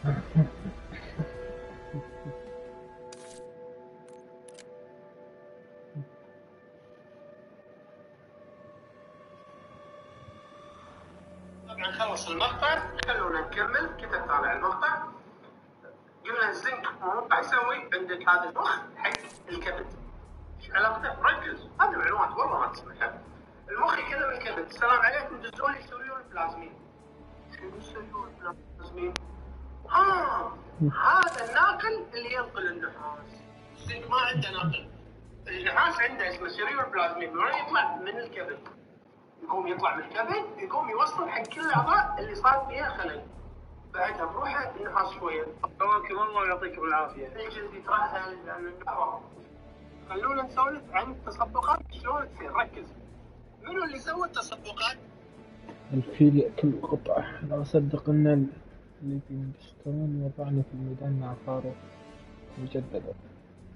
طبعا خلص المقطع، خلونا نكمل. كتبت على المقطع قلنا الزنك راح يسوي عندك هذا المخ حق الكبد. ايش علاقته؟ ركز، هذه معلومات والله ما تسمعها. المخ يكلم الكبد، السلام عليكم دزوا لي سيريول بلازمين. شنو سيريول بلازمين؟ هذا الناقل اللي ينقل النحاس. الزنك ما عنده ناقل، النحاس عنده اسمه سيريول بلازمين، من وين يطلع؟ من الكبد. يقوم يطلع من الكبد، يقوم يوصل حق كل الاعضاء اللي صار فيها خلل. بعدها بروحه النحاس شويه. اوكي والله يعطيكم العافيه. يجي يترهل لان القهوه. خلونا نسولف عن التصبغات شلون تصير. ركز، منو اللي سوى التصبغات؟ الفيل يأكل قطعة. لا أصدق أن اللي بينقشطون وضعنا في الميدان مع فاروق مجددا.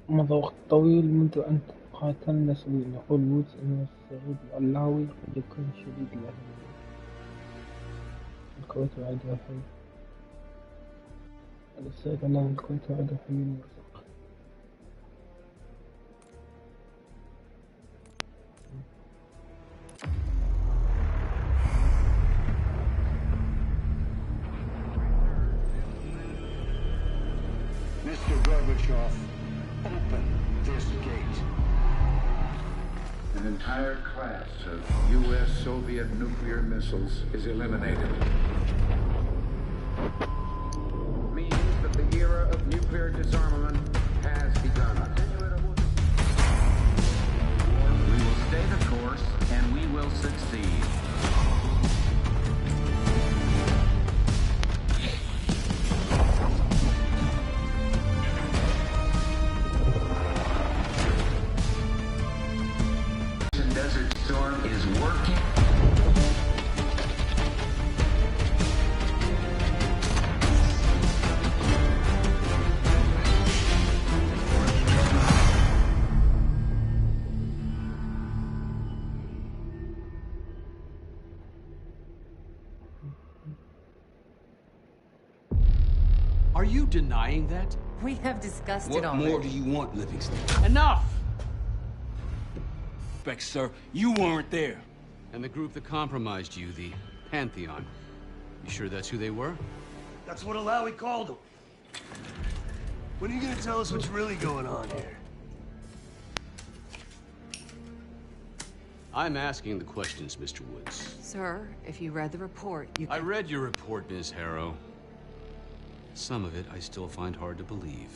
مضى وقت طويل منذ أن قاتلنا سويا. يقول وودز أن السعيد العلاوي قد يكون شديد الأهمية. الكويت وعدها حي. السعيد العلاوي الكويت وعدها حي مرزق. Mr. Gorbachev, open this gate. An entire class of U.S.-Soviet nuclear missiles is eliminated. Means that the era of nuclear disarmament has begun. We will stay the course and we will succeed. Desert Storm is working. Are you denying that? We have discussed it What already. more do you want, Livingston? Enough! Sir, you weren't there. And the group that compromised you, the Pantheon, you sure that's who they were? That's what Alawi called them. When are you gonna tell us what's really going on here? I'm asking the questions, Mr. Woods. Sir, if you read the report, you I read your report, Ms. Harrow. Some of it I still find hard to believe.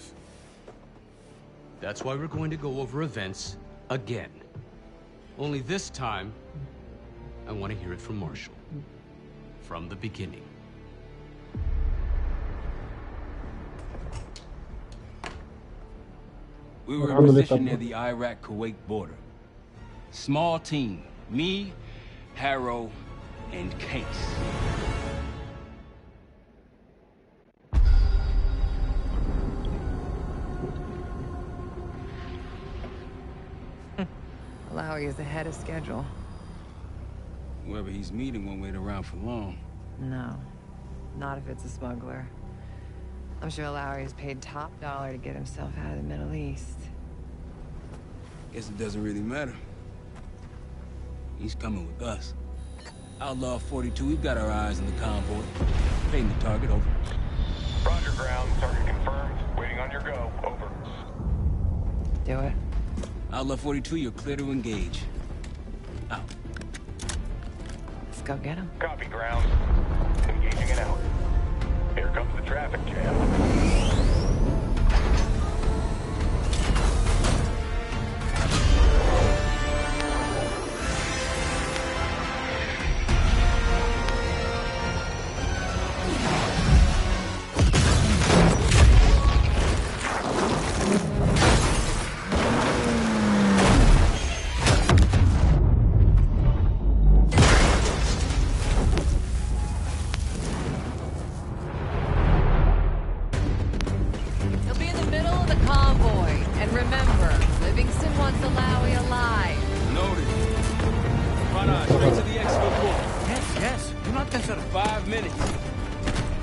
That's why we're going to go over events again. Only this time, I want to hear it from Marshall. From the beginning. We were in position near the Iraq-Kuwait border. Small team. Me, Harrow, and Case. Alawi is ahead of schedule. Whoever he's meeting won't wait around for long. No, not if it's a smuggler. I'm sure Alawi is paid top dollar to get himself out of the Middle East. Guess it doesn't really matter. He's coming with us. Outlaw 42, we've got our eyes on the convoy. Paying the target, over. Roger, ground. Target confirmed. Waiting on your go. Over. Do it. Outlaw 42, you're clear to engage. Out. Let's go get him. Copy, ground. Engaging and out. Here comes the traffic jam.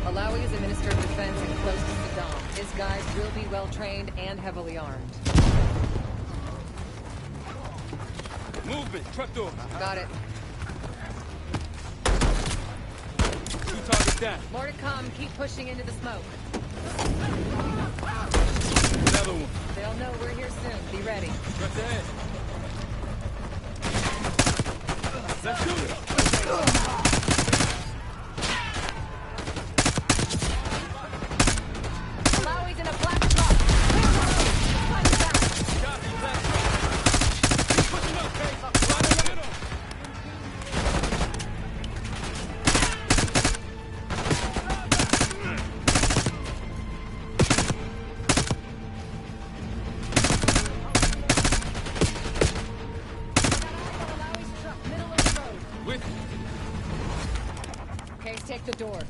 Alawi is a Minister of Defense and close to Saddam. His guys will be well-trained and heavily armed. Movement, truck door. Got it. 2 targets down. More to come. Keep pushing into the smoke. Another one. They'll know we're here soon. Be ready. Truck's ahead. Let's do it. Alawi's in a black truck. Find the back. Copy, black truck. Keep pushing up, Case. Right in the middle. Alawi's truck, middle of the road. With Case, take the door.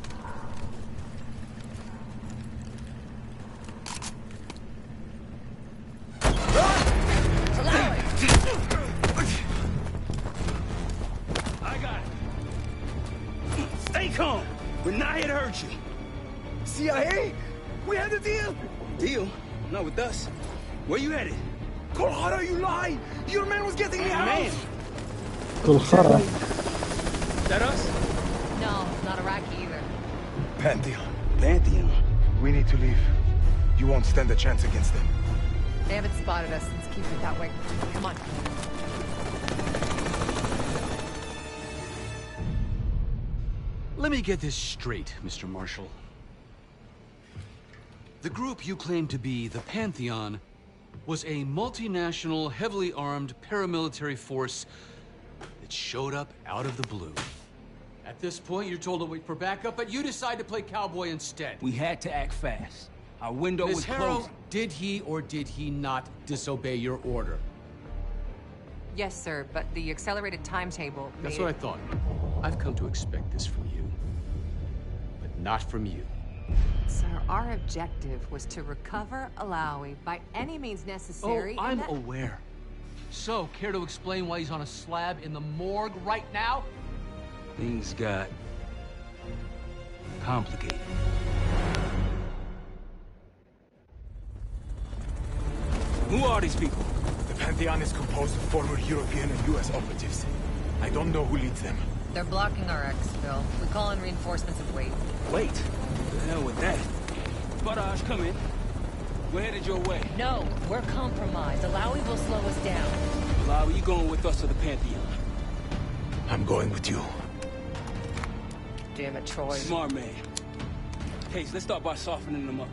I got it. Stay calm. We're not here to hurt you. CIA? We had a deal. Deal? Not with us. Where you headed? Colorado, you lie! Your man was getting me out! كل خرا. Is that us? No, not Iraqi either. Pantheon. Pantheon. We need to leave. You won't stand a chance against them. They haven't spotted us. Let's keep it that way. Come on. Let me get this straight, Mr. Marshall. The group you claim to be the Pantheon was a multinational, heavily armed paramilitary force that showed up out of the blue. At this point, you're told to wait for backup, but you decide to play cowboy instead. We had to act fast. Our window was Ms. Harrow, closing. did he or did he not disobey your order? Yes, sir, but the accelerated timetable... That's what I thought. I've come to expect this from you, but not from you. Sir, our objective was to recover Alawi by any means necessary. Oh, I'm aware. So, care to explain why he's on a slab in the morgue right now? Things got complicated. Who are these people? The Pantheon is composed of former European and US operatives. I don't know who leads them. They're blocking our exfil. We call in reinforcements and wait. Wait. The hell with that? Barrage, come in. We're headed your way. No, we're compromised. Alawi will slow us down. Alawi, you going with us to the Pantheon? I'm going with you. Damn it, Troy. Smart man. Case, let's start by softening them up.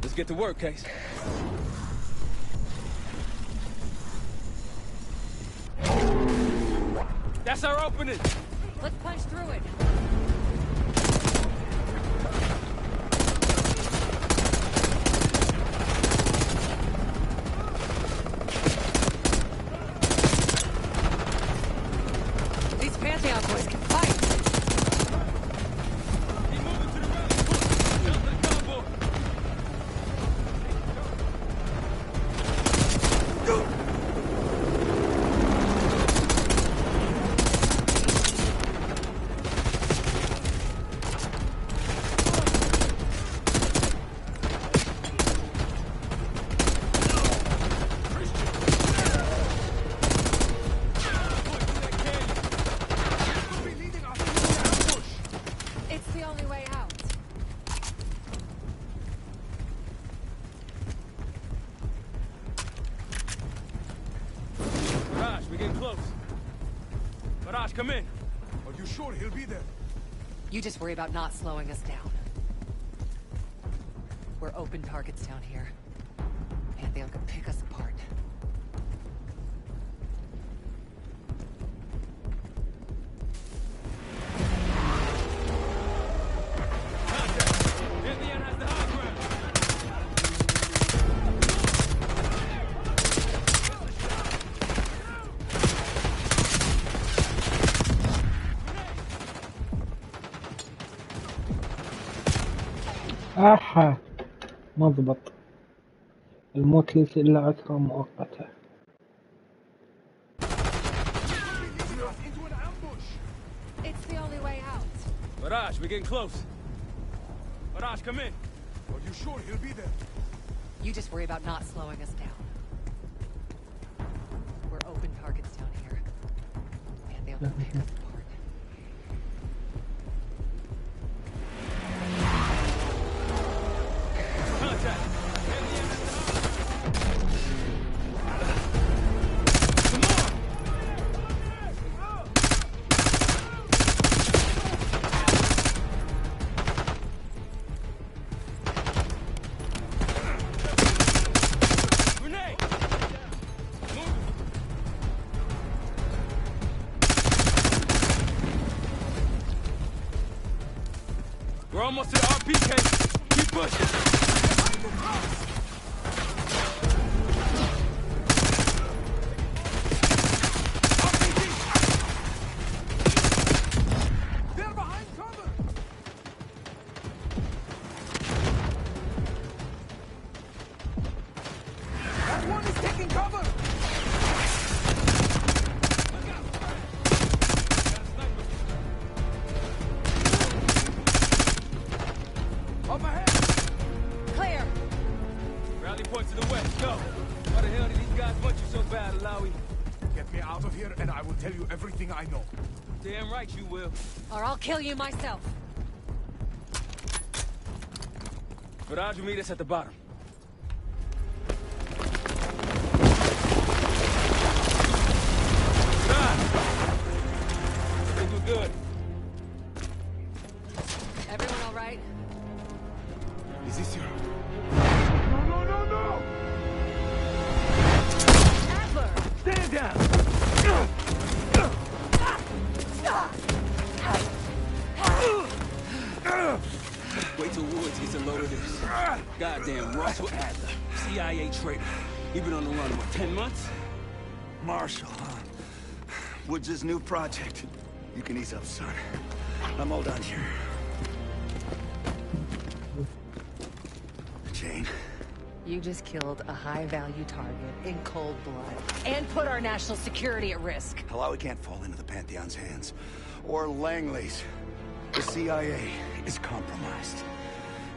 Let's get to work, Case. That's our opening! Let's punch through it. These Pantheon boys can fight. Keep moving to the right. Push. Down to the convoy. Go! It's the only way out. Barrage, we're getting close. Barrage, come in. Are you sure he'll be there? You just worry about not slowing us down. We're open targets down here. Pantheon could pick us apart. Pantheon has the high ground. آحا مضبط. الموت ليس إلا عثرة مؤقتة. It's the only way out. Barrage, we're getting close. Barrage, come in. Are you sure he'll be there? You just worry about not slowing us down. We're open targets down here. And they'll pick us apart. Contact. We're almost to the RPK. Keep pushing. They're behind cover! That one is taking cover! Up ahead! Clear! Rally point to the west. Go. Why the hell did these guys want you so bad, Alawi? Get me out of here and I will tell you everything I know. Damn right you will. Or I'll kill you myself. Barrage will meet us at the bottom. I think we're good. Everyone all right? Is this your... No! Adler! Stand down! Wait till Woods gets a load of this. Goddamn Russell Adler, CIA traitor. You've been on the run, what, 10 months? Marshall, huh? Woods' new project. You can ease up, son. I'm all done here. Jane. You just killed a high-value target in cold blood. And put our national security at risk. Alawi can't fall into the Pantheon's hands. Or Langley's. The CIA is compromised.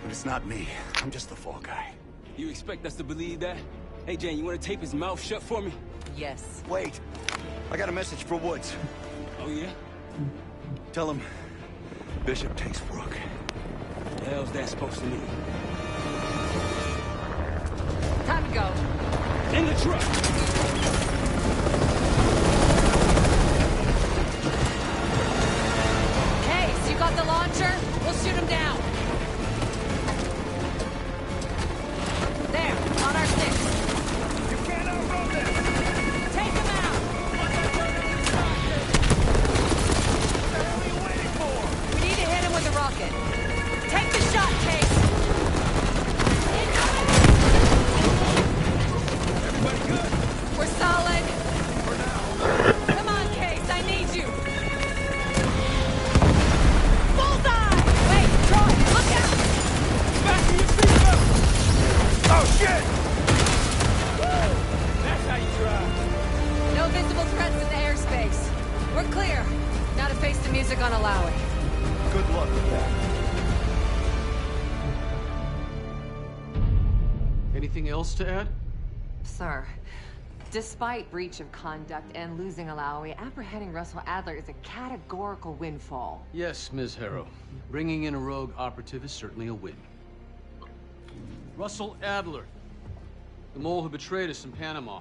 But it's not me. I'm just the fall guy. You expect us to believe that? Hey, Jane, you want to tape his mouth shut for me? Yes. Wait. I got a message for Woods. Oh, yeah? Tell him Bishop takes Rook. What the hell's that supposed to mean? Time to go. In the truck! Case, you got the launcher? We'll shoot him down. There, on our six. You can't outrun them! Take him out! What are you waiting for? We need to hit him with a rocket. Take the shot, Case! Everybody good? We're solid. For now. Come on, Case, I need you. Bullseye! Wait, Troy, look out! Back to your feet, up! Oh, shit! That's how you drive. No visible threats in the airspace. We're clear. Now to face the music on Alawi. Good luck with that. Anything else to add? Sir, despite breach of conduct and losing Alawi, apprehending Russell Adler is a categorical windfall. Yes, Ms. Harrow. Bringing in a rogue operative is certainly a win. Russell Adler, the mole who betrayed us in Panama.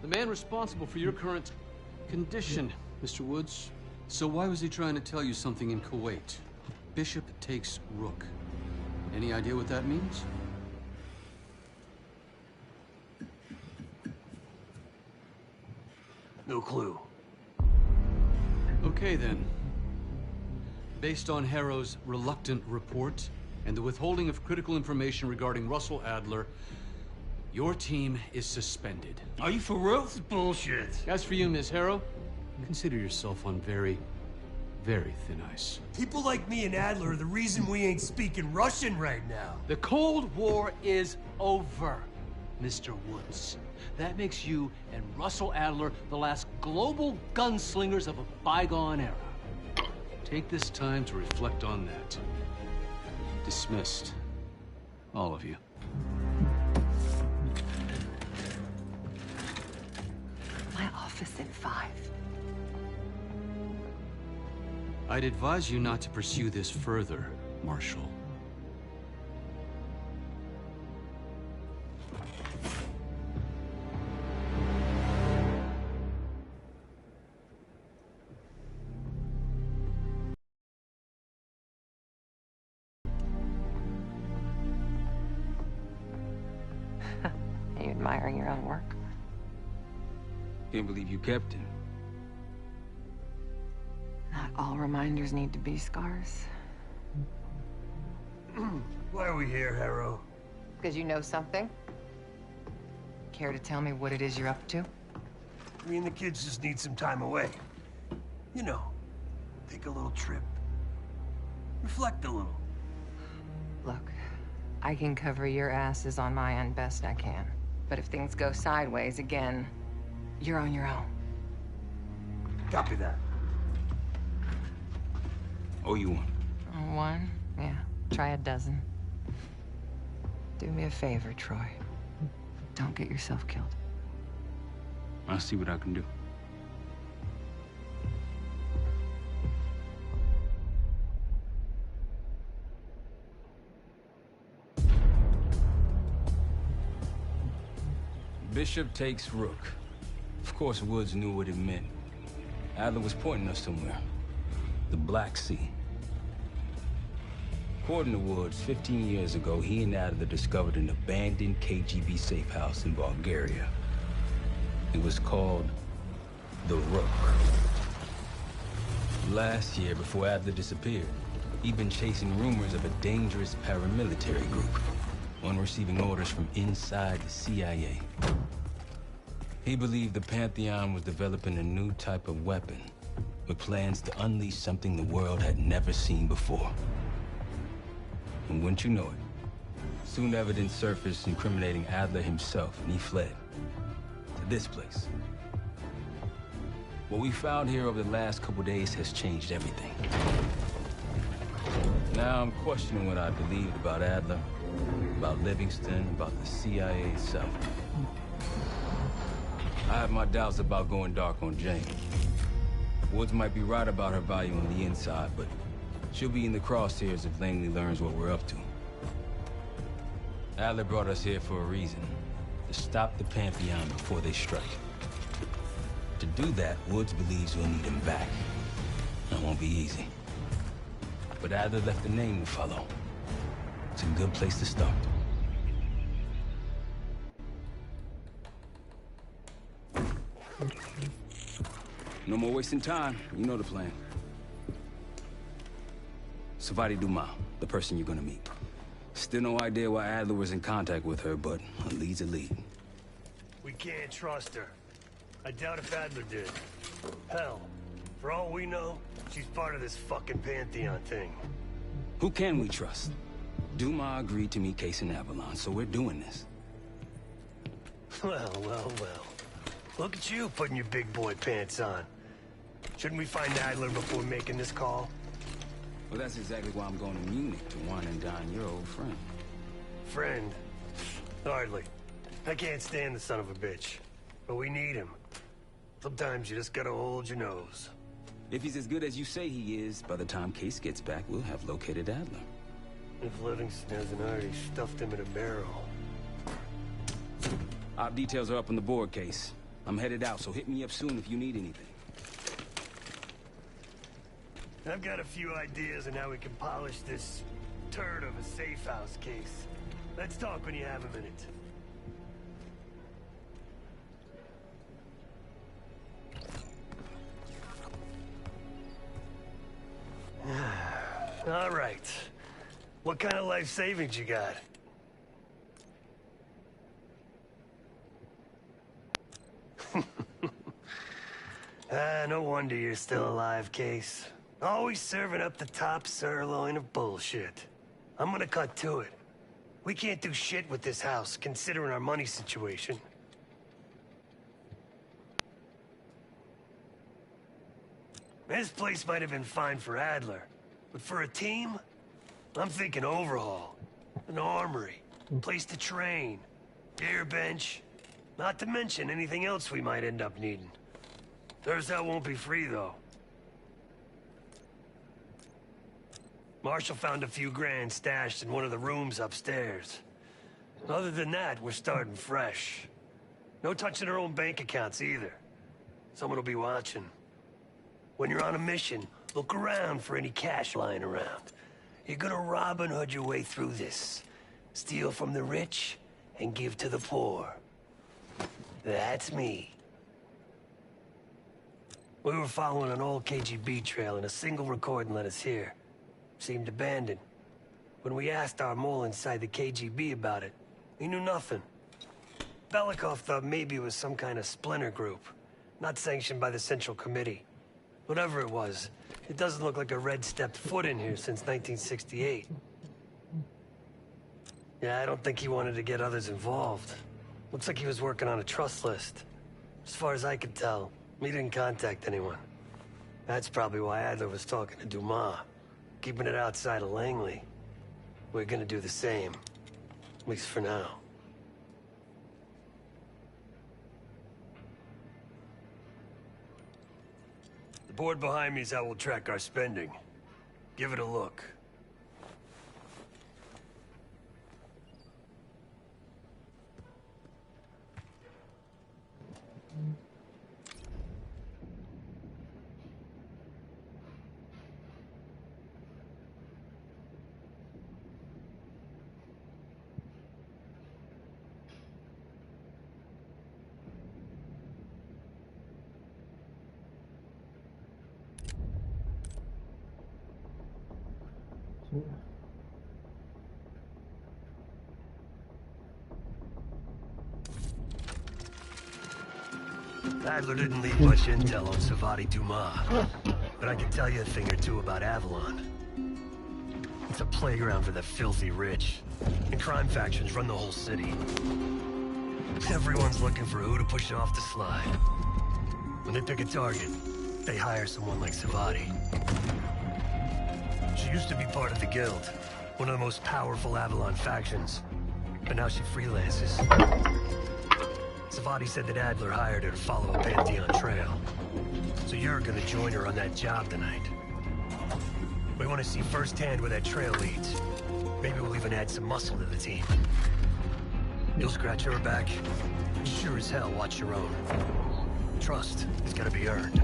The man responsible for your current condition, Mr. Woods. So why was he trying to tell you something in Kuwait? Bishop takes Rook. Any idea what that means? No clue. Okay, then. Based on Harrow's reluctant report and the withholding of critical information regarding Russell Adler, your team is suspended. Are you for real? This is bullshit. As for you, Ms. Harrow, consider yourself on very very thin ice. People like me and Adler are the reason we ain't speaking Russian right now. The Cold War is over, Mr. Woods. That makes you and Russell Adler the last global gunslingers of a bygone era. Take this time to reflect on that. Dismissed. All of you. My office in 5. I'd advise you not to pursue this further, Marshal. Are you admiring your own work? Can't believe you kept it. Not all reminders need to be scars. Why are we here, Harrow? Because you know something? Care to tell me what it is you're up to? Me and the kids just need some time away. You know, take a little trip. Reflect a little. Look, I can cover your asses on my end best I can. But if things go sideways again, you're on your own. Copy that. Oh, you one. One? Yeah. Try a dozen. Do me a favor, Troy. Don't get yourself killed. I'll see what I can do. Bishop takes Rook. Of course, Woods knew what it meant. Adler was pointing us somewhere. The Black Sea. According to Woods, 15 years ago, he and Adler discovered an abandoned KGB safe house in Bulgaria. It was called the Rook. Last year, before Adler disappeared, he'd been chasing rumors of a dangerous paramilitary group, one receiving orders from inside the CIA. He believed the Pantheon was developing a new type of weapon, with plans to unleash something the world had never seen before. And wouldn't you know it, soon evidence surfaced incriminating Adler himself, and he fled to this place. What we found here over the last couple days has changed everything. Now I'm questioning what I believed about Adler, about Livingston, about the CIA itself. I have my doubts about going dark on Jane. Woods might be right about her value on the inside, but she'll be in the crosshairs if Langley learns what we're up to. Adler brought us here for a reason. To stop the Pantheon before they strike. To do that, Woods believes we'll need him back. That won't be easy. But Adler left a name to follow. It's a good place to start. No more wasting time. You know the plan. Savati Dumas, the person you're gonna meet. Still no idea why Adler was in contact with her, but a lead's a lead. We can't trust her. I doubt if Adler did. Hell, for all we know, she's part of this fucking Pantheon thing. Who can we trust? Dumas agreed to meet Case in Avalon, so we're doing this. Well, well, well. Look at you putting your big boy pants on. Shouldn't we find Adler before making this call? Well, that's exactly why I'm going to Munich to wine and dine your old friend. Friend? Hardly. I can't stand the son of a bitch. But we need him. Sometimes you just gotta hold your nose. If he's as good as you say he is, by the time Case gets back, we'll have located Adler. If Livingston hasn't already stuffed him in a barrel. Op details are up on the board, Case. I'm headed out, so hit me up soon if you need anything. I've got a few ideas on how we can polish this turd of a safe house case. Let's talk when you have a minute. All right. What kind of life savings you got? No wonder you're still alive, Case. Always serving up the top sirloin of bullshit. I'm gonna cut to it. We can't do shit with this house, considering our money situation. This place might have been fine for Adler, but for a team, I'm thinking overhaul. An armory, place to train, air bench, not to mention anything else we might end up needing. There's that won't be free, though. Marshall found a few grand stashed in one of the rooms upstairs. Other than that, we're starting fresh. No touching our own bank accounts either. Someone will be watching. When you're on a mission, look around for any cash lying around. You're gonna Robin Hood your way through this. Steal from the rich and give to the poor. That's me. We were following an old KGB trail and a single recording led us here. Seemed abandoned. When we asked our mole inside the KGB about it, he knew nothing. Belikov thought maybe it was some kind of splinter group, not sanctioned by the Central Committee. Whatever it was, it doesn't look like a red stepped foot in here since 1968. Yeah, I don't think he wanted to get others involved. Looks like he was working on a trust list. As far as I could tell, he didn't contact anyone. That's probably why Adler was talking to Dumas, keeping it outside of Langley. We're gonna do the same, at least for now. The board behind me is how we'll track our spending. Give it a look. Adler didn't leave much intel on Savati Dumas, but I can tell you a thing or two about Avalon. It's a playground for the filthy rich, and crime factions run the whole city. Everyone's looking for who to push off the slide. When they pick a target, they hire someone like Savati. She used to be part of the Guild, one of the most powerful Avalon factions, but now she freelances. Savati said that Adler hired her to follow a Pantheon trail. So you're gonna join her on that job tonight. We want to see firsthand where that trail leads. Maybe we'll even add some muscle to the team. You'll scratch her back. Sure as hell watch your own. Trust is gotta be earned.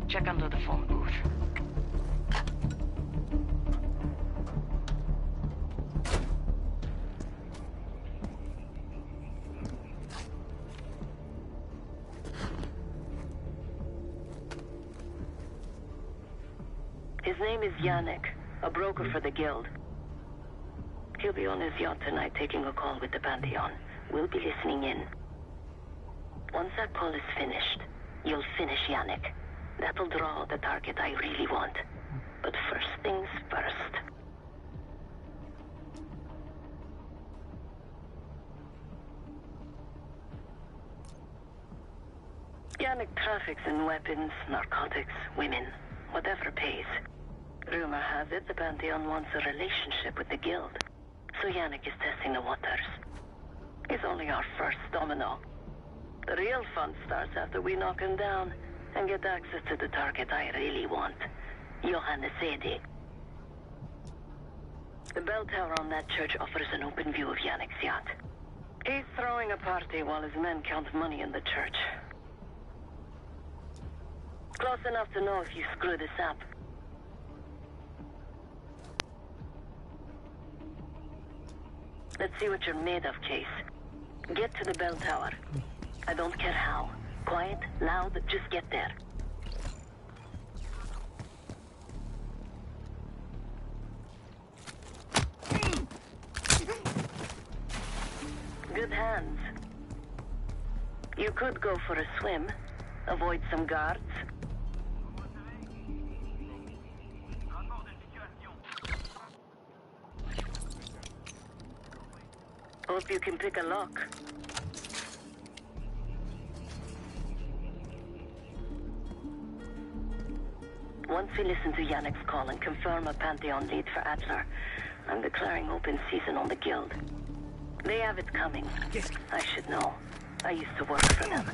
Check under the phone booth. His name is Yannick, a broker for the Guild. He'll be on his yacht tonight taking a call with the Pantheon. We'll be listening in. Once that call is finished, you'll finish Yannick. That'll draw the target I really want. But first things first. Yannick traffics in weapons, narcotics, women, whatever pays. Rumor has it the Pantheon wants a relationship with the Guild. So Yannick is testing the waters. He's only our first domino. The real fun starts after we knock him down and get access to the target I really want, Johannes Edi. The bell tower on that church offers an open view of Yannick's yacht. He's throwing a party while his men count money in the church. Close enough to know if you screw this up. Let's see what you're made of, Case. Get to the bell tower. I don't care how. Quiet, loud, just get there. Good hands. You could go for a swim. Avoid some guards. Hope you can pick a lock. Once we listen to Yannick's call and confirm a Pantheon lead for Adler, I'm declaring open season on the Guild. They have it coming. I should know. I used to work for them.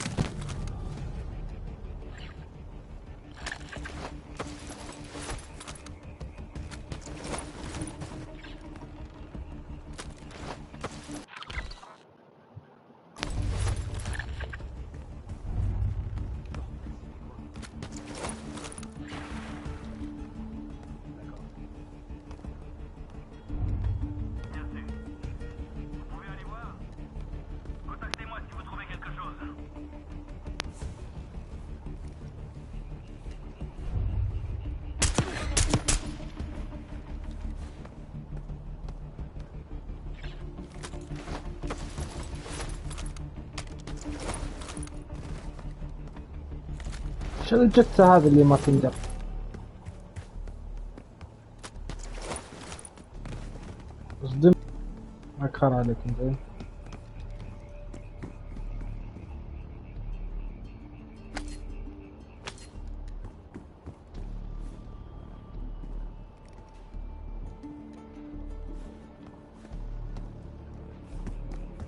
شو الجثة هذه اللي ما تندر؟ اصدم اكثر عليك انت.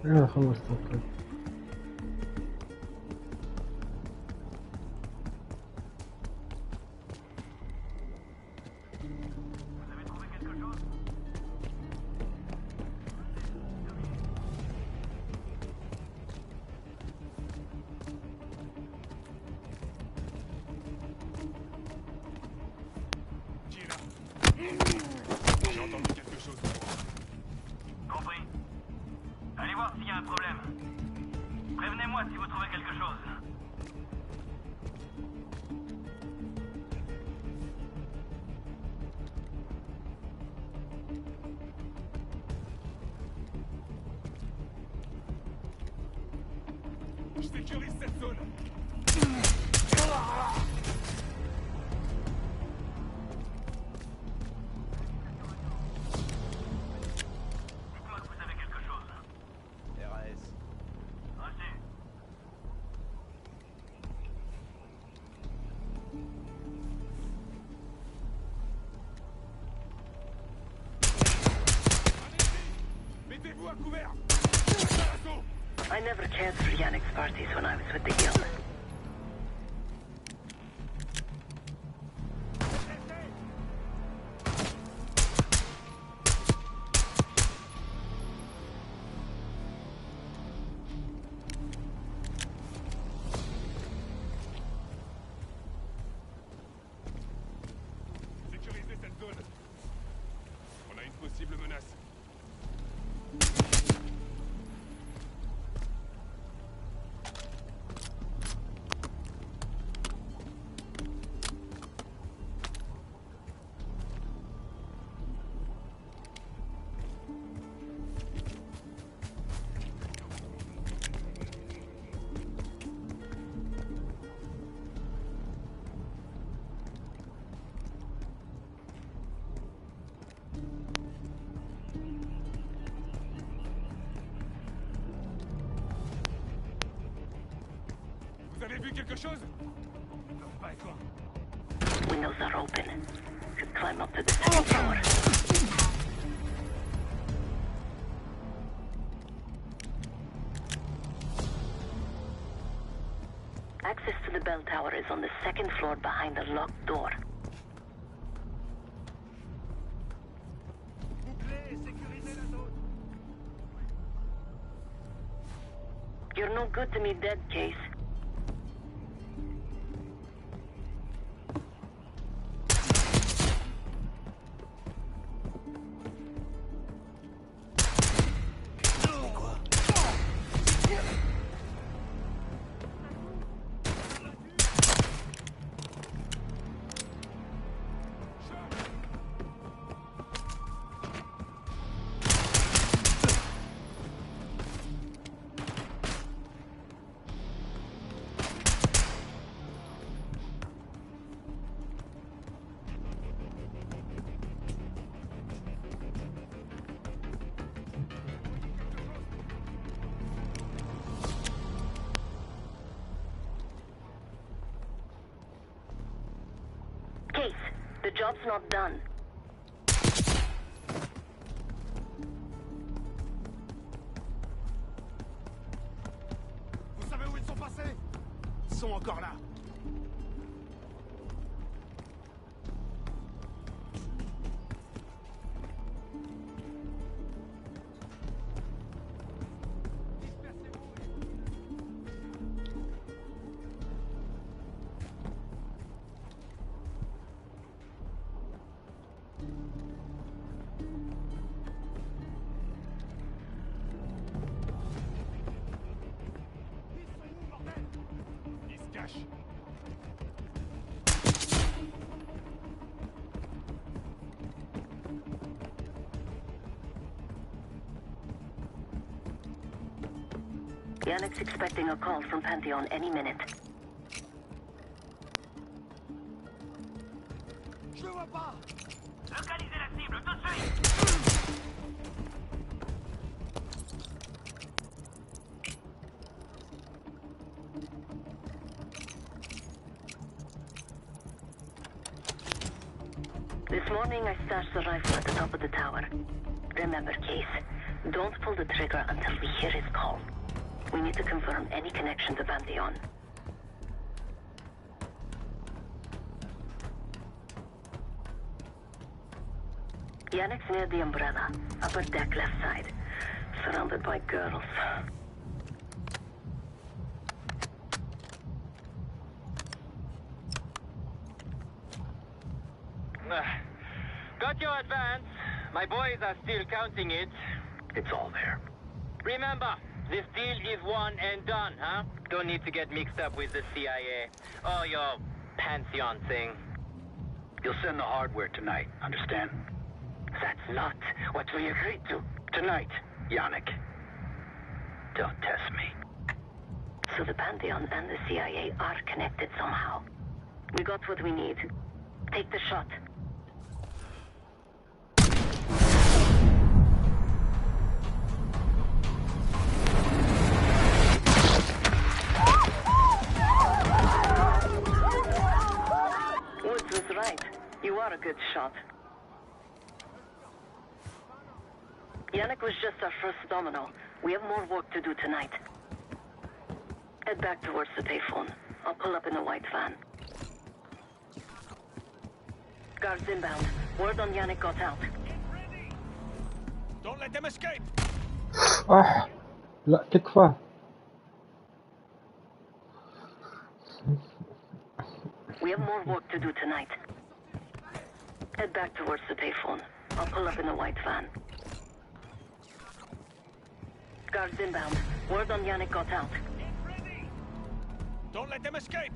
انا خلصت اوكي. Sécurise cette zone. Dites-moi que vous avez quelque chose. RAS. Reçu. Mettez-vous à couvert. I never cared for Yannick's parties when I was with the Guild. Sécurisez cette zone. On a une possible menace. Vous avez vu quelque chose? Ils peuvent pas être loin. Windows are open. Could climb up to the second floor. Access to the bell tower is on the second floor behind a locked door. You're no good to me dead, Case. The job's not done. Vous savez où ils sont passés? Ils sont encore là. Yannick's expecting a call from Pantheon any minute. Je le vois pas. Localisez la cible tout de suite. This morning I stashed the rifle at the top of the tower. Remember, Case, don't pull the trigger until we hear his call. We need to confirm any connection to Pantheon. Yannick's near the umbrella, upper deck left side, surrounded by girls. Got your advance. My boys are still counting it. It's all there. Remember, this deal is one and done, huh? Don't need to get mixed up with the CIA or your Pantheon thing. You'll send the hardware tonight, understand? That's not what we agreed to. Tonight, Yannick. Don't test me. So the Pantheon and the CIA are connected somehow. We got what we need. Take the shot. Woods was right. You are a good shot. Yannick was just our first domino. We have more work to do tonight. Head back towards the payphone. I'll pull up in a white van. Guards inbound. Word on Yannick got out. Don't let them escape. لا تكفى. We have more work to do tonight. Head back towards the payphone. I'll pull up in a white van. Guards inbound. Word on Yannick got out. Don't let them escape.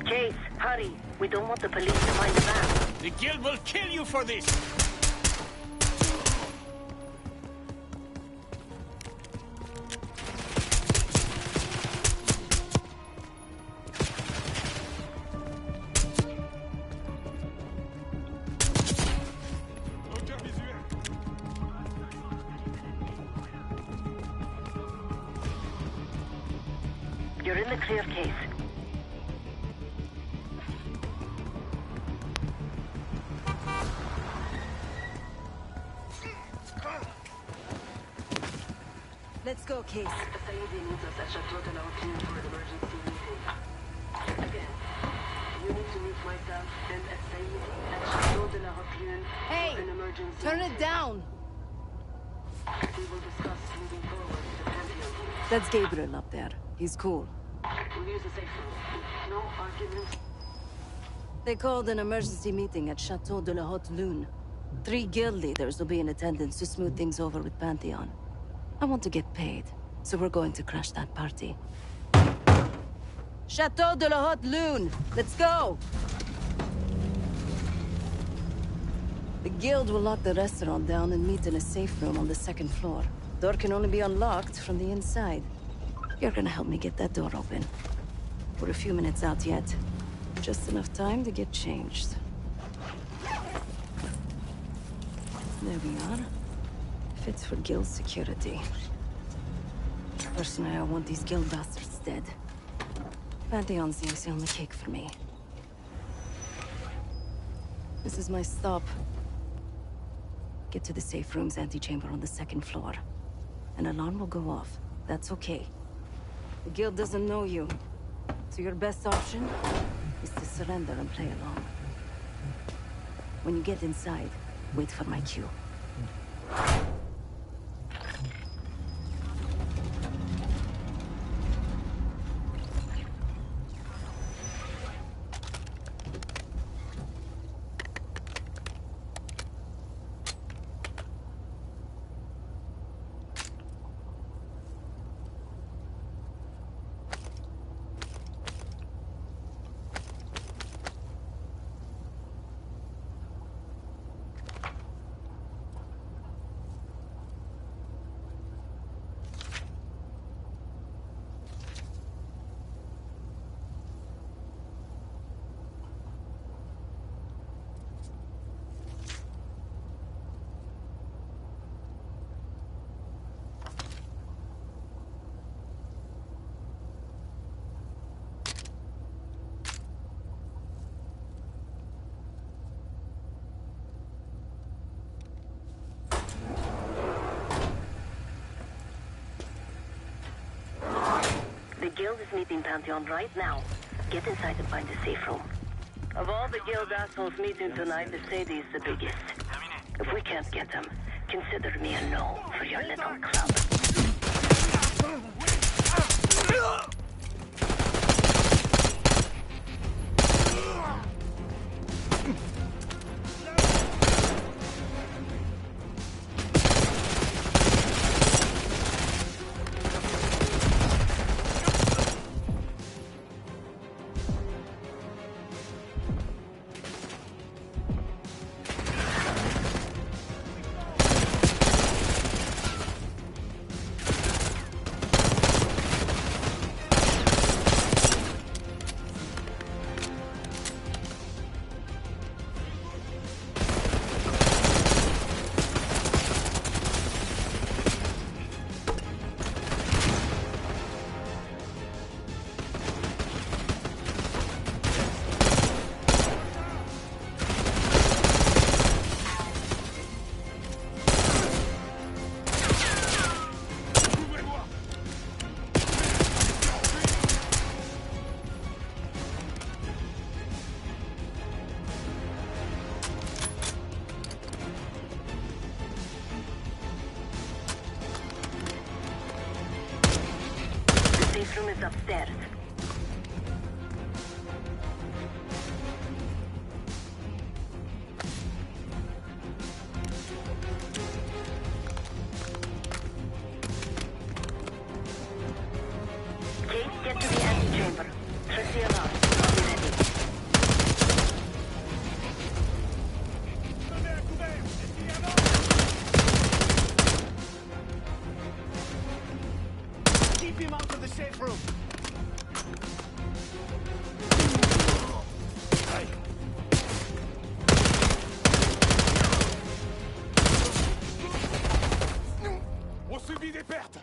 Case, hurry. We don't want the police to find the van. The guild will kill you for this. You're in the clear, Case. Let's go, Case. Saidi needs us at Chateau de la Haute for an emergency meeting. Again, you need to meet myself and Saidi at Chateau de la Haute Hey, for an emergency turn meeting. it down. We will discuss moving forward with the Pantheon team. That's Gabriel up there. He's cool. We'll use the safe room. No arguments. They called an emergency meeting at Chateau de la Haute Lune. 3 guild leaders will be in attendance to smooth things over with Pantheon. I want to get paid, So we're going to crash that party. Chateau de la Haute Lune! Let's go! The guild will lock the restaurant down and meet in a safe room on the second floor. Door can only be unlocked from the inside. You're gonna help me get that door open. We're a few minutes out yet. Just enough time to get changed. There we are. Fits for guild security. Personally, I want these guild bastards dead. Pantheon's the icing on the cake for me. This is my stop. Get to the safe room's antechamber on the second floor. An alarm will go off. That's okay. The guild doesn't know you. So your best option is to surrender and play along. When you get inside, wait for my cue. The guild is meeting Pantheon right now. Get inside and find a safe room. Of all the guild assholes meeting tonight, the Sadie is the biggest. If we can't get them, consider me a no for your little club. Safe room is upstairs. Kate, get to the antechamber. Press the alarm. I'll be ready. Keep him out of the safe room. On subit des pertes.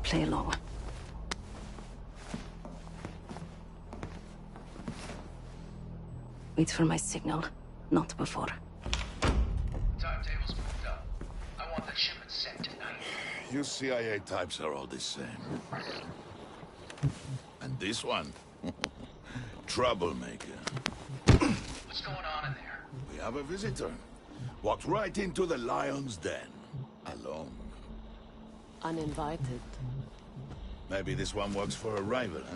play along. Wait for my signal, not before. Timetable's moved up. I want that shipment sent tonight. You CIA types are all the same. And this one? Troublemaker. What's going on in there? We have a visitor. Walked right into the lion's den. Alone. Uninvited. Maybe this one works for a rival, huh?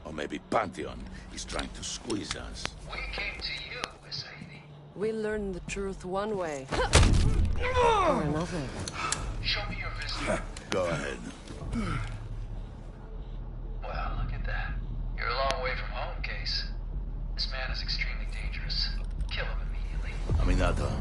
Or maybe Pantheon is trying to squeeze us. We came to you, Sadie. We learn the truth one way. Or another. Show me your visitor. Go ahead. Well, look at that. You're a long way from home, Case. This man is extremely dangerous. Kill him immediately. Aminata.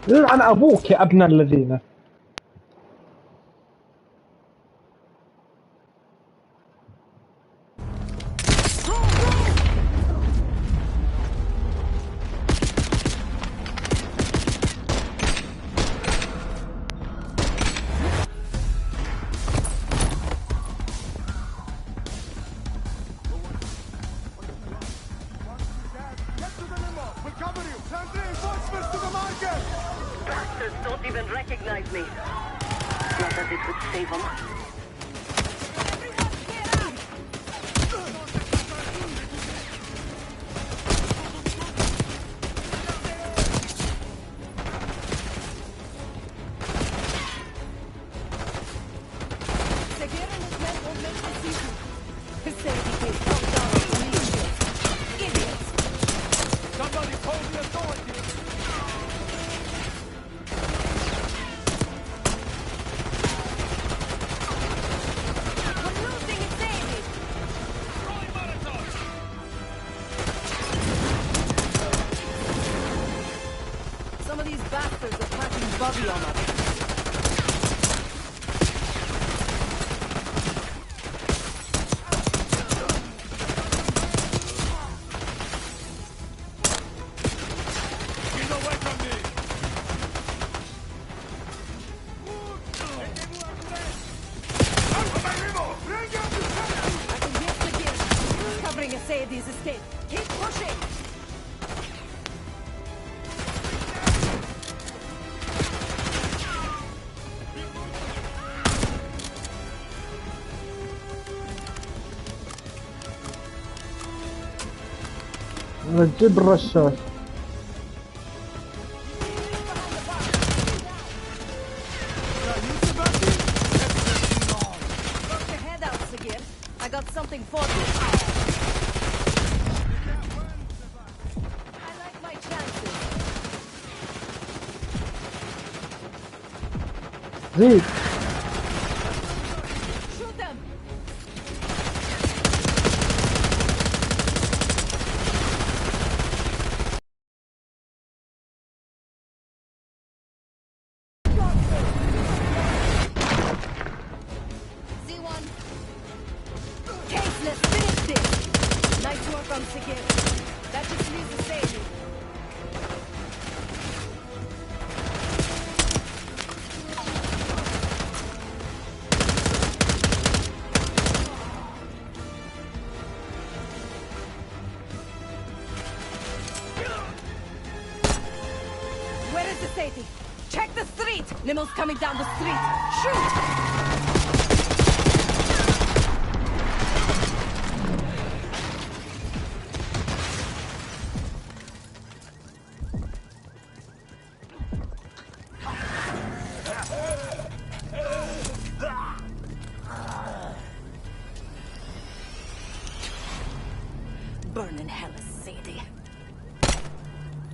يلعن أبوك يا ابن الذين. جيب الرشاش. I got something for you. I like my chances. زيد. Shoot them. Check the street! Limo's coming down the street! Shoot!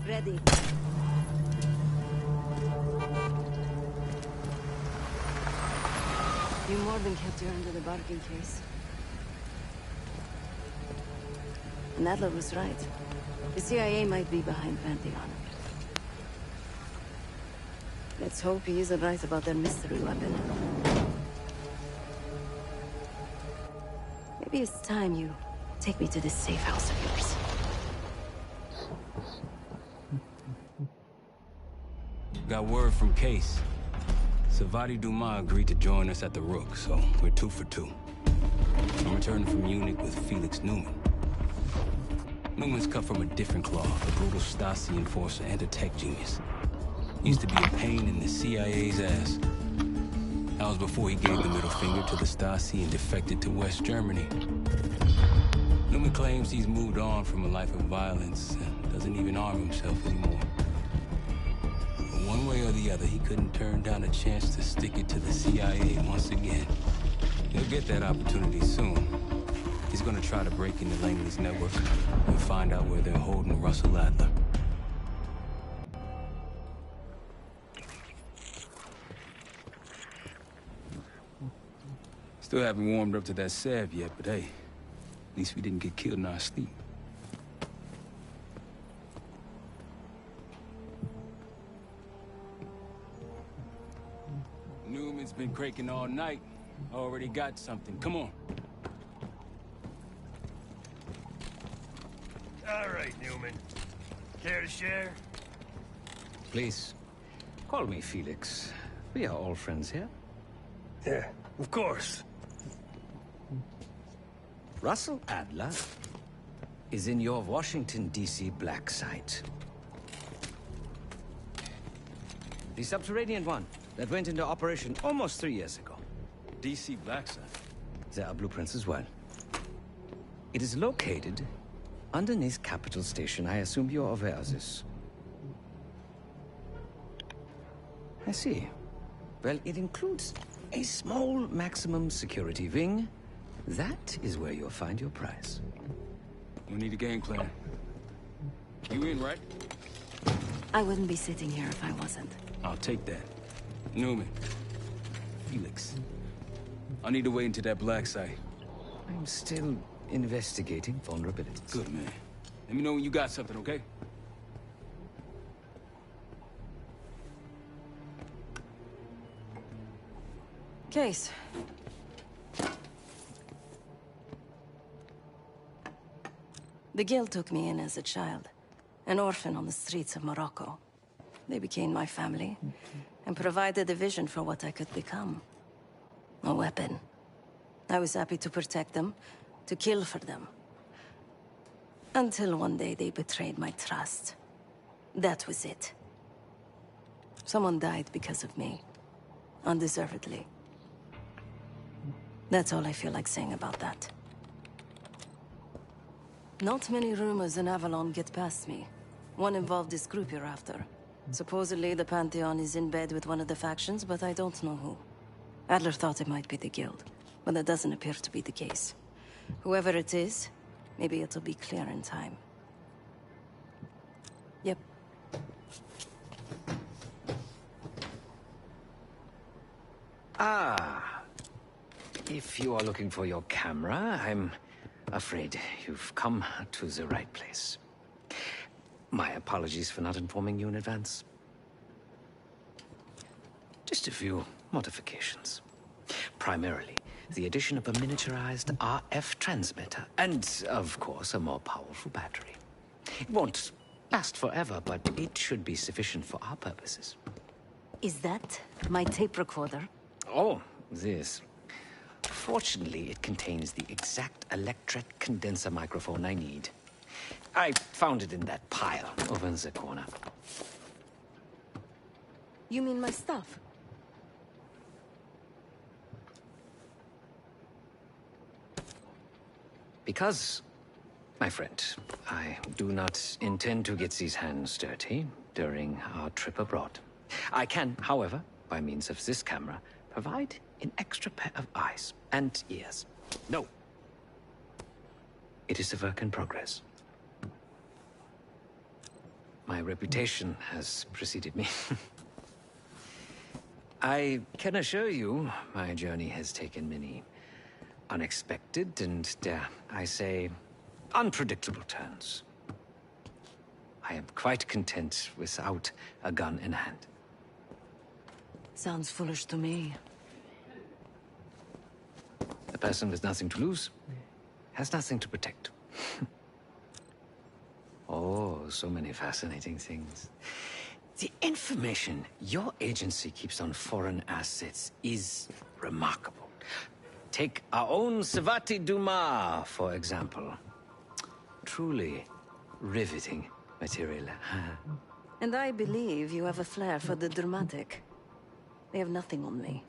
Ready. You more than kept her under the bargain case. And Adler was right. The CIA might be behind Pantheon. Let's hope he isn't right about their mystery weapon. Maybe it's time you take me to this safe house of yours. Got word from Case. Savati Dumas agreed to join us at the Rook, so we're 2 for 2. I'm returning from Munich with Felix Newman. Newman's cut from a different cloth, a brutal Stasi enforcer and a tech genius. He used to be a pain in the CIA's ass. That was before he gave the middle finger to the Stasi and defected to West Germany. Newman claims he's moved on from a life of violence and doesn't even arm himself anymore. But one way or the other, he couldn't turn down a chance to stick it to the CIA once again. He'll get that opportunity soon. He's gonna try to break into Langley's network and find out where they're holding Russell Adler. Still haven't warmed up to that salve yet, but hey, at least we didn't get killed in our sleep. Newman's been cranking all night. Already got something. Come on. All right, Newman. Care to share? Please, call me Felix. We are all friends here. Yeah, of course. Russell Adler is in your Washington, D.C. black site. The subterranean one that went into operation almost 3 years ago. D.C. black site? There are blueprints as well. It is located underneath Capitol Station. I assume you're aware of this. I see. Well, it includes a small maximum security wing. That is where you'll find your prize. We need a game plan. You in, right? I wouldn't be sitting here if I wasn't. I'll take that. Newman. Felix. I need to wait into that black site. I'm still investigating vulnerabilities. Good, man. Let me know when you got something, okay? Case. The Guild took me in as a child, an orphan on the streets of Morocco. They became my family, and provided a vision for what I could become. A weapon. I was happy to protect them, to kill for them. Until one day they betrayed my trust. That was it. Someone died because of me. Undeservedly. That's all I feel like saying about that. Not many rumors in Avalon get past me. One involved this group you're after. Supposedly the Pantheon is in bed with one of the factions, but I don't know who. Adler thought it might be the Guild, but that doesn't appear to be the case. Whoever it is, maybe it'll be clear in time. Yep. Ah. If you are looking for your camera, I'm afraid you've come to the right place. My apologies for not informing you in advance. Just a few modifications. Primarily, the addition of a miniaturized RF transmitter, and, of course, a more powerful battery. It won't last forever, but it should be sufficient for our purposes. Is that my tape recorder? Oh, this. Fortunately, it contains the exact electret condenser microphone I need. I found it in that pile over in the corner. You mean my stuff? Because, my friend, I do not intend to get these hands dirty during our trip abroad. I can, however, by means of this camera, provide an extra pair of eyes and ears. No. It is a work in progress. My reputation has preceded me. I can assure you, my journey has taken many unexpected and, dare I say, unpredictable turns. I am quite content without a gun in hand. Sounds foolish to me. A person with nothing to lose has nothing to protect. Oh, so many fascinating things. The information your agency keeps on foreign assets is remarkable. Take our own Savati Dumas, for example. Truly riveting material. And I believe you have a flair for the dramatic. They have nothing on me.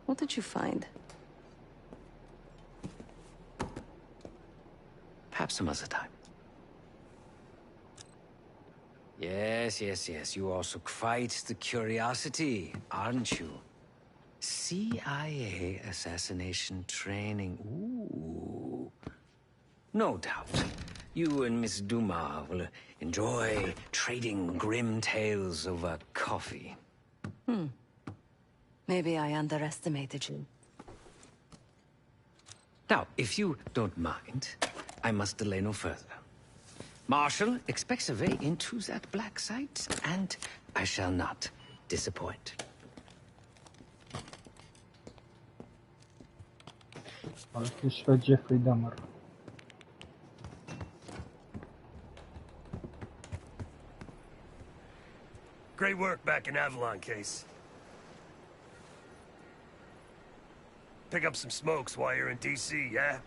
What did you find? Perhaps some other time. Yes. You also quite the curiosity, aren't you? CIA assassination training. Ooh. No doubt. You and Miss Dumas will enjoy trading grim tales over coffee. Maybe I underestimated you. Now, if you don't mind, I must delay no further. Marshall expects a way into that black site, and I shall not disappoint. مستشفى جيفري دامر. Great work back in Avalon, Case. Pick up some smokes while you're in DC, yeah?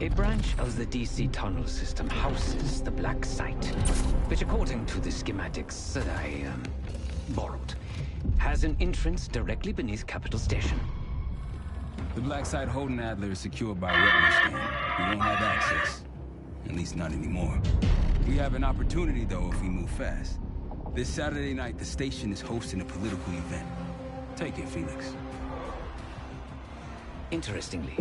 A branch of the DC tunnel system houses the black site, which according to the schematics that I borrowed, has an entrance directly beneath Capitol Station. The black site holding Adler is secured by a retina scan. We won't have access. At least not anymore. We have an opportunity, though, if we move fast. This Saturday night, the station is hosting a political event. Take it, Felix. Interestingly,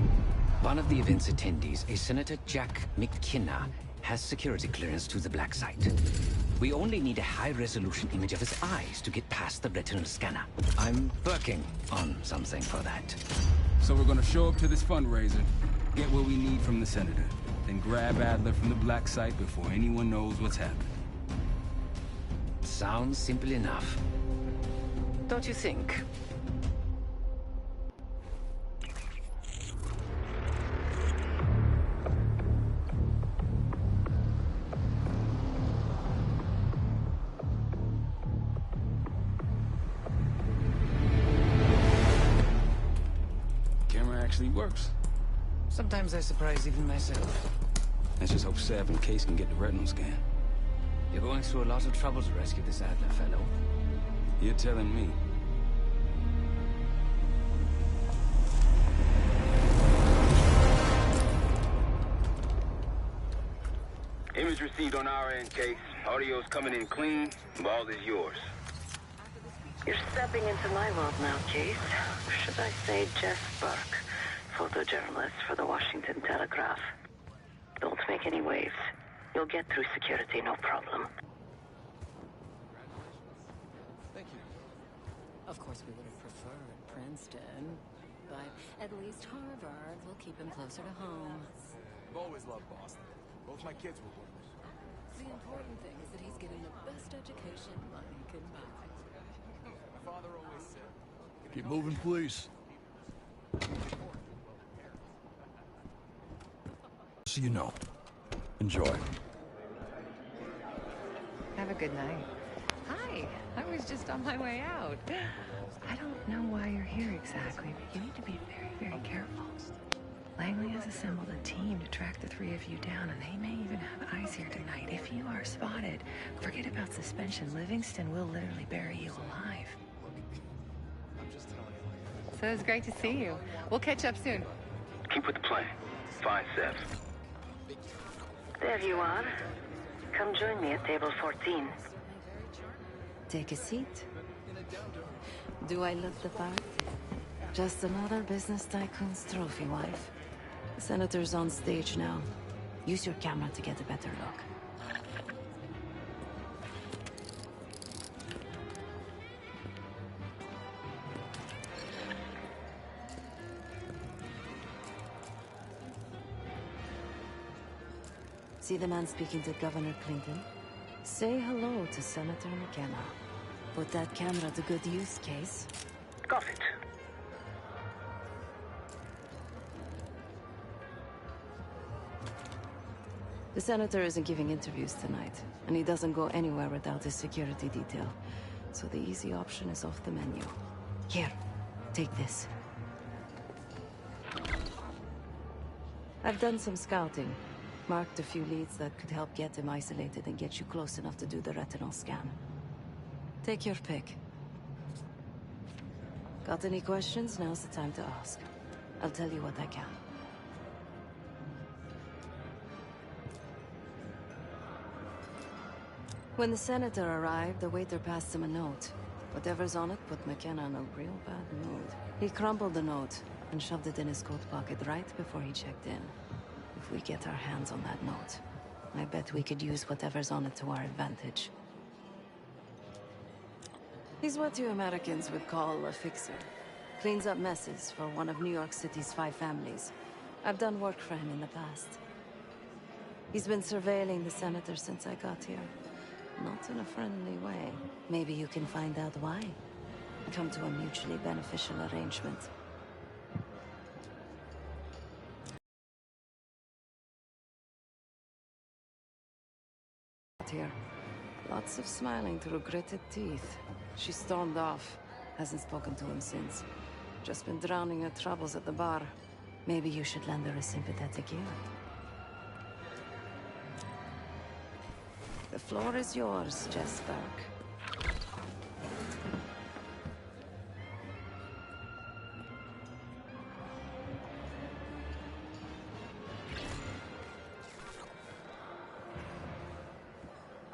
One of the event's attendees, a Senator Jack McKenna, has security clearance to the black site. We only need a high-resolution image of his eyes to get past the retinal scanner. I'm working on something for that. So we're gonna show up to this fundraiser, get what we need from the Senator, then grab Adler from the black site before anyone knows what's happening. Sounds simple enough. Don't you think? Camera actually works. Sometimes I surprise even myself. Let's just hope Sev and Case can get the retinal scan. You're going through a lot of trouble to rescue this Adler fellow. You're telling me. Image received on our end, Case. Audio's coming in clean. Ball is yours. You're stepping into my world now, Case. Should I say Jess Burke, photojournalist for the Washington Telegraph. Don't make any waves. You'll get through security, no problem. Thank you. Of course, we would have preferred Princeton, but at least Harvard will keep him closer to home. I've always loved Boston. Both my kids were born there. The important thing is that he's getting the best education money can buy. My father always said, Keep moving, please. So you know. Enjoy. Have a good night. Hi, I was just on my way out. I don't know why you're here exactly, but you need to be very, very careful. Langley has assembled a team to track the three of you down, and they may even have eyes here tonight. If you are spotted, forget about suspension. Livingston will literally bury you alive. So it's great to see you. We'll catch up soon. Keep with the plan. Find Sev. There you are. Come join me at table 14. Take a seat. Do I look the part? Just another business tycoon's trophy wife. The Senator's on stage now. Use your camera to get a better look. See the man speaking to Governor Clinton? Say hello to Senator McKenna. Put that camera to good use, Case. Got it. The Senator isn't giving interviews tonight, and he doesn't go anywhere without his security detail. So the easy option is off the menu. Here, take this. I've done some scouting. Marked a few leads that could help get him isolated and get you close enough to do the retinal scan. Take your pick. Got any questions? Now's the time to ask. I'll tell you what I can. When the Senator arrived, the waiter passed him a note. Whatever's on it put McKenna in a real bad mood. He crumpled the note and shoved it in his coat pocket right before he checked in. If we get our hands on that note, I bet we could use whatever's on it to our advantage. He's what you Americans would call a fixer. Cleans up messes for one of New York City's 5 families. I've done work for him in the past. He's been surveilling the Senator since I got here. Not in a friendly way. Maybe you can find out why. Come to a mutually beneficial arrangement. Here. Lots of smiling through gritted teeth. She stormed off. Hasn't spoken to him since. Just been drowning her troubles at the bar. Maybe you should lend her a sympathetic ear. The floor is yours, Jess Burke.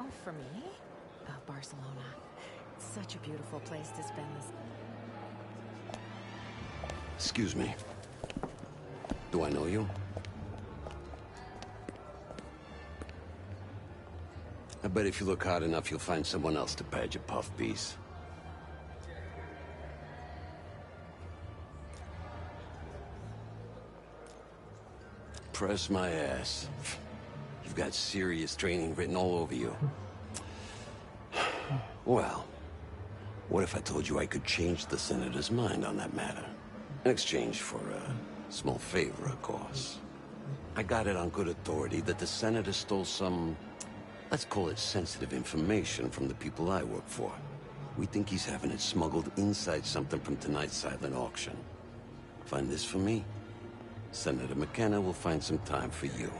Oh, for me? Barcelona. It's such a beautiful place to spend this. Excuse me. The Do I know you? I bet if you look hard enough, you'll find someone else to pad your puff piece. Press my ass. You've got serious training written all over you. Well, what if I told you I could change the Senator's mind on that matter? In exchange for a small favor, of course. I got it on good authority that the Senator stole some, let's call it sensitive information from the people I work for. We think he's having it smuggled inside something from tonight's silent auction. Find this for me? Senator McKenna will find some time for you.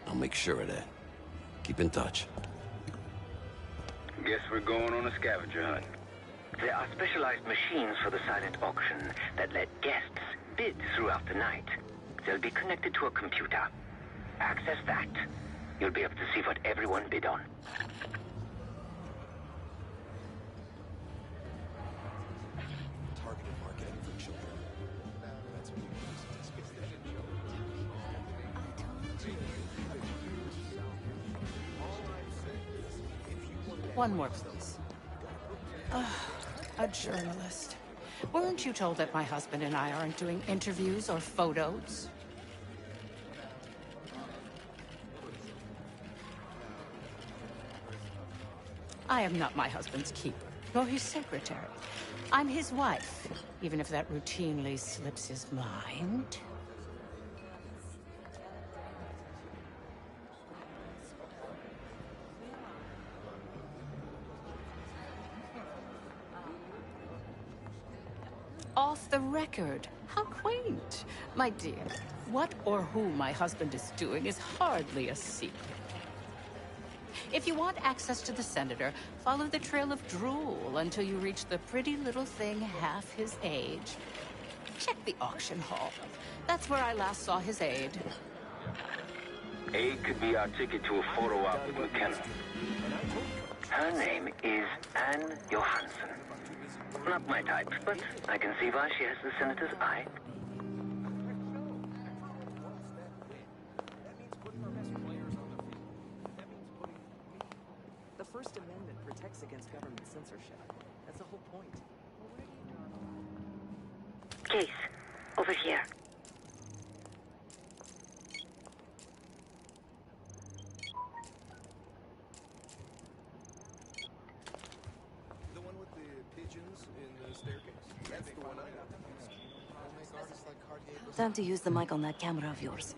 I'll make sure of that. Keep in touch. Guess we're going on a scavenger hunt. There are specialized machines for the silent auction that let guests bid throughout the night. They'll be connected to a computer. Access that. You'll be able to see what everyone bid on. Targeted marketing for children. That's what One more, please. A journalist. Weren't you told that my husband and I aren't doing interviews or photos? I am not my husband's keeper, nor his secretary. I'm his wife, even if that routinely slips his mind. Off the record. How quaint. My dear, what or who my husband is doing is hardly a secret. If you want access to the Senator, follow the trail of drool until you reach the pretty little thing half his age. Check the auction hall. That's where I last saw his aide. Aid could be our ticket to a photo op with McKenna. Her name is Anne Johansson. Not my type, but I can see why she has the Senator's eye. The First Amendment protects against government censorship. That's the whole point. Case, over here. The one with the pigeons in the staircase. That's the one I got. Make artists like Cartier. Time to use the mic on that camera of yours.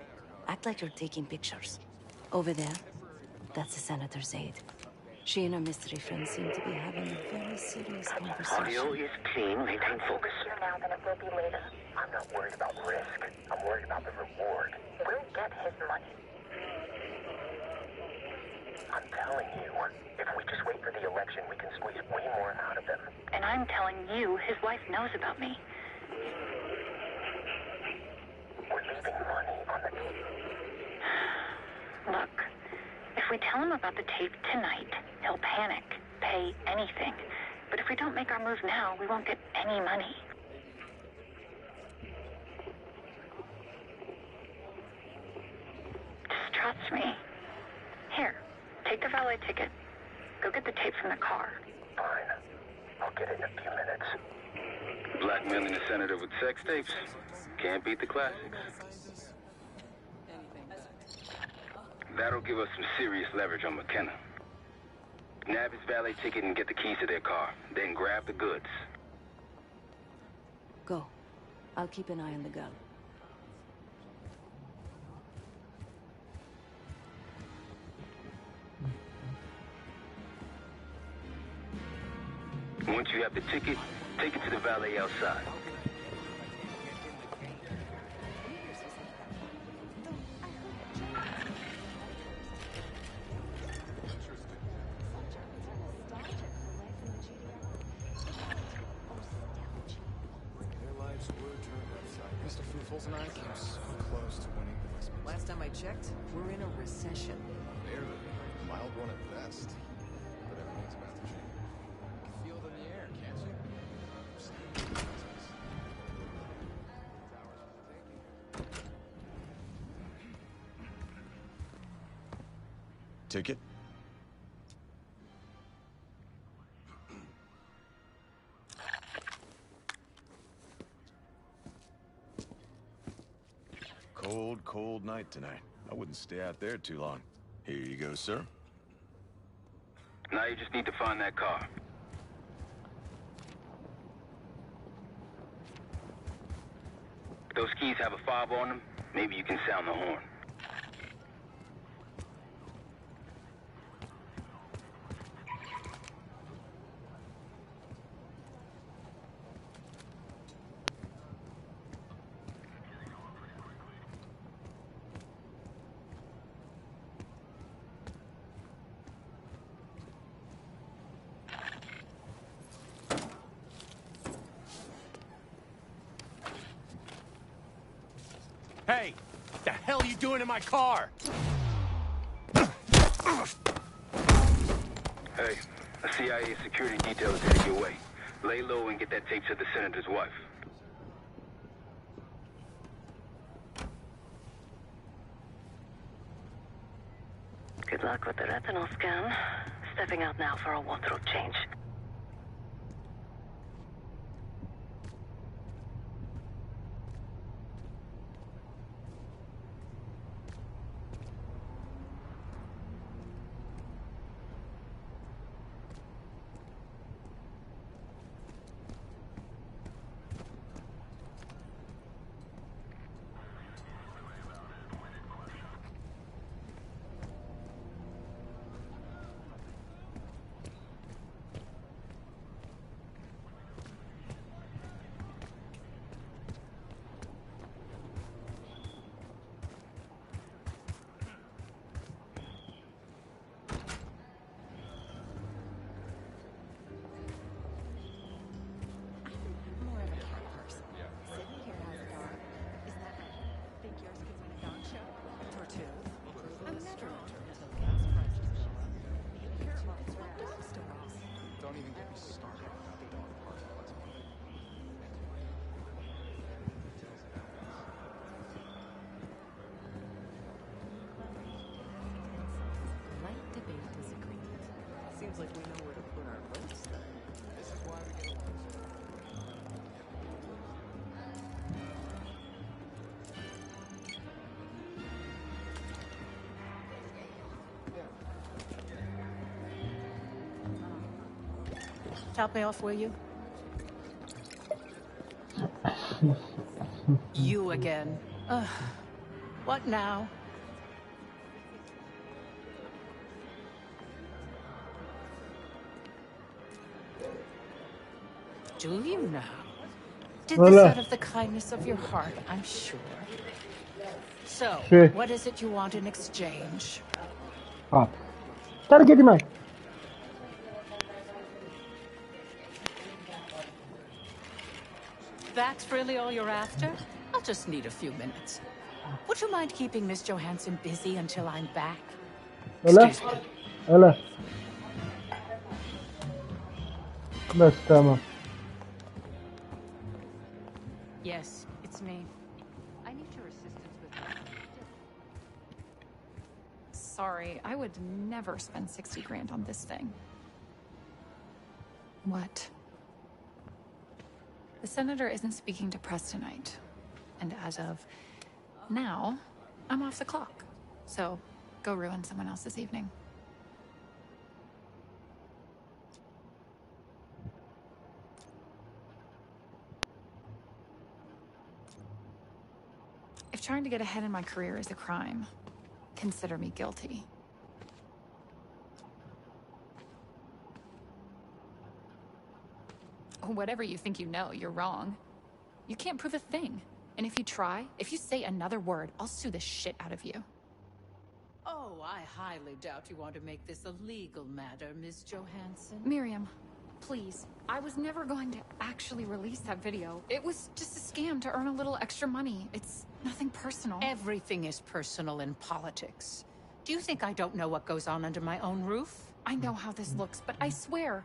Act like you're taking pictures. Over there, that's the Senator's aide. She and her mystery friend seem to be having a very serious conversation. Audio is clean. Maintain focus. Now than it will be later. I'm not worried about risk. I'm worried about the reward. We'll get his money. I'm telling you, if we just wait for the election, we can squeeze way more out of them. And I'm telling you, his wife knows about me. We're leaving money on the table. Look, if we tell him about the tape tonight, he'll panic, pay anything. But if we don't make our move now, we won't get any money. Just trust me. Here, take the valet ticket. Go get the tape from the car. Fine. I'll get it in a few minutes. Blackmailing the Senator with sex tapes? Can't beat the classics. That'll give us some serious leverage on McKenna. Nab his valet ticket and get the keys to their car. Then grab the goods. Go. I'll keep an eye on the girl. Once you have the ticket, take it to the valet outside. Mr. Fruitfuls and I came so close to winning the Westminster. Last time I checked, we're in a recession. Barely. Mild one at best. But everything's about to change. You can feel it in the air, can't you? Ticket? Cold, cold night tonight. I wouldn't stay out there too long. Here you go, sir. Now you just need to find that car. Those keys have a fob on them. Maybe you can sound the horn. Hey, what the hell are you doing in my car? Hey, a CIA security detail is headed your way. Lay low and get that tape to the senator's wife. Good luck with the retinal scan. Stepping out now for a wardrobe change. Seems like we know where to put our votes then. This is why we get along. Top me off, will you? You again. What now? Do you now? Did this out of the kindness of your heart, I'm sure. So, what is it you want in exchange? ترى معي. That's really all you're after? I'll just need a few minutes. Would you mind keeping Miss Johansson busy until I'm back? Excuse me. لا بس تمام. Yes, it's me. I need your assistance with that. Sorry, I would never spend 60 grand on this thing. What? The senator isn't speaking to press tonight. And as of now, I'm off the clock. So, go ruin someone else's evening. If trying to get ahead in my career is a crime, consider me guilty. Whatever you think you know, you're wrong. You can't prove a thing. And if you try, if you say another word, I'll sue the shit out of you. Oh, I highly doubt you want to make this a legal matter, Miss Johansson. Miriam, please. I was never going to actually release that video. It was just a scam to earn a little extra money. It's nothing personal. Everything is personal in politics. Do you think I don't know what goes on under my own roof? I know how this looks, but I swear,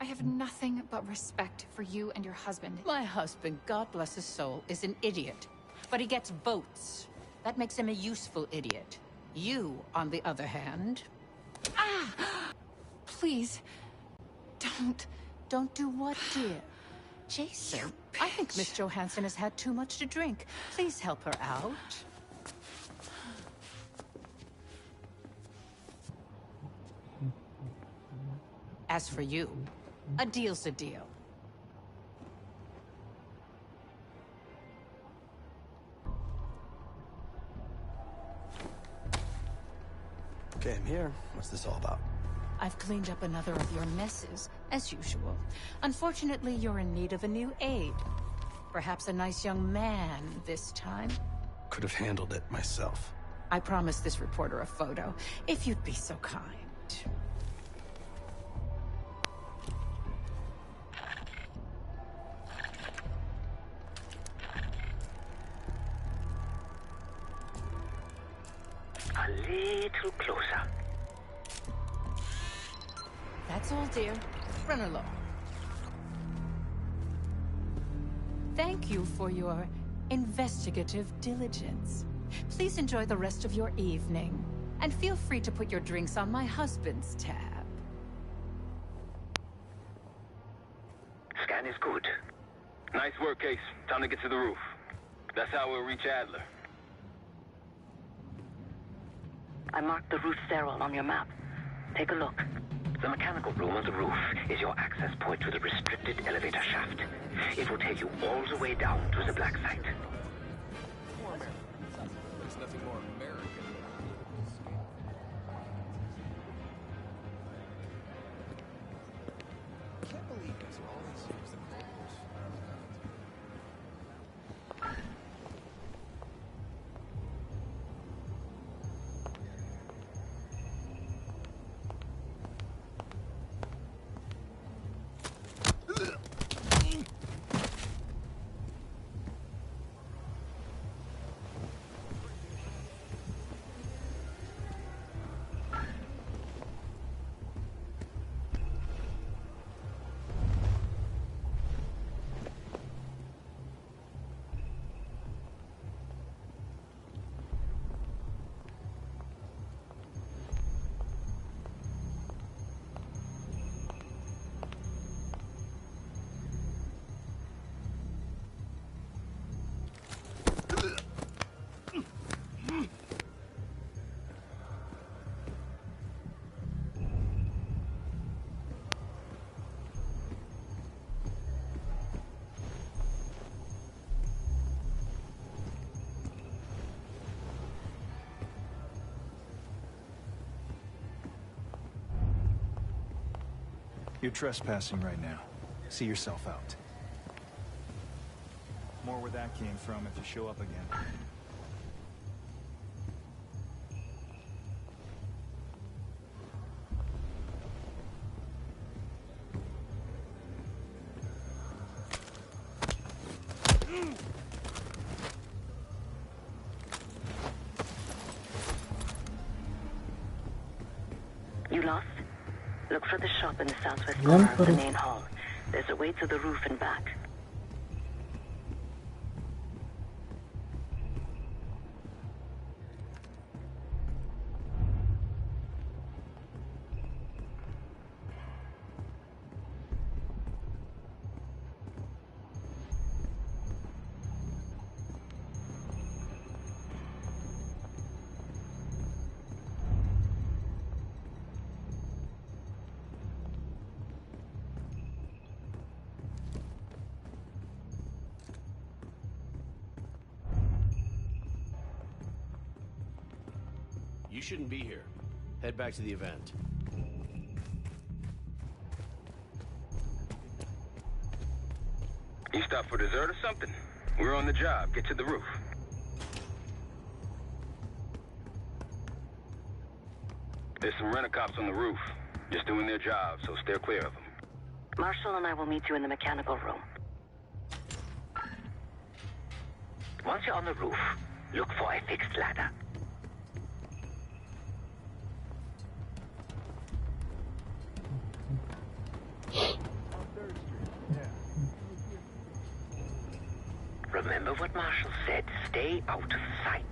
I have nothing but respect for you and your husband. My husband, God bless his soul, is an idiot. But he gets votes. That makes him a useful idiot. You, on the other hand, Please, don't do what, dear? Jason, I think Miss Johansson has had too much to drink. Please help her out. As for you, a deal's a deal. Okay, I'm here. What's this all about? I've cleaned up another of your messes, as usual. Unfortunately, you're in need of a new aide. Perhaps a nice young man this time. Could have handled it myself. I promised this reporter a photo, if you'd be so kind. A little closer. That's all, dear. Run along. Thank you for your investigative diligence. Please enjoy the rest of your evening. And feel free to put your drinks on my husband's tab. Scan is good. Nice work, Case. Time to get to the roof. That's how we'll reach Adler. I marked the roof stairwell on your map. Take a look. The mechanical room on the roof is your access point to the restricted elevator shaft. It will take you all the way down to the black site. More American. There's nothing more American. I can't believe these are all these years that Cold War's You're trespassing right now. See yourself out. More where that came from if you show up again. You lost? Look for the shop in the southwest corner of the main hall. There's a way to the roof and back. You shouldn't be here. Head back to the event. You stopped for dessert or something? We're on the job. Get to the roof. There's some rent-a-cops on the roof. Just doing their job, so steer clear of them. Marshall and I will meet you in the mechanical room. Once you're on the roof, look for a fixed ladder. Remember what Marshall said. Stay out of sight.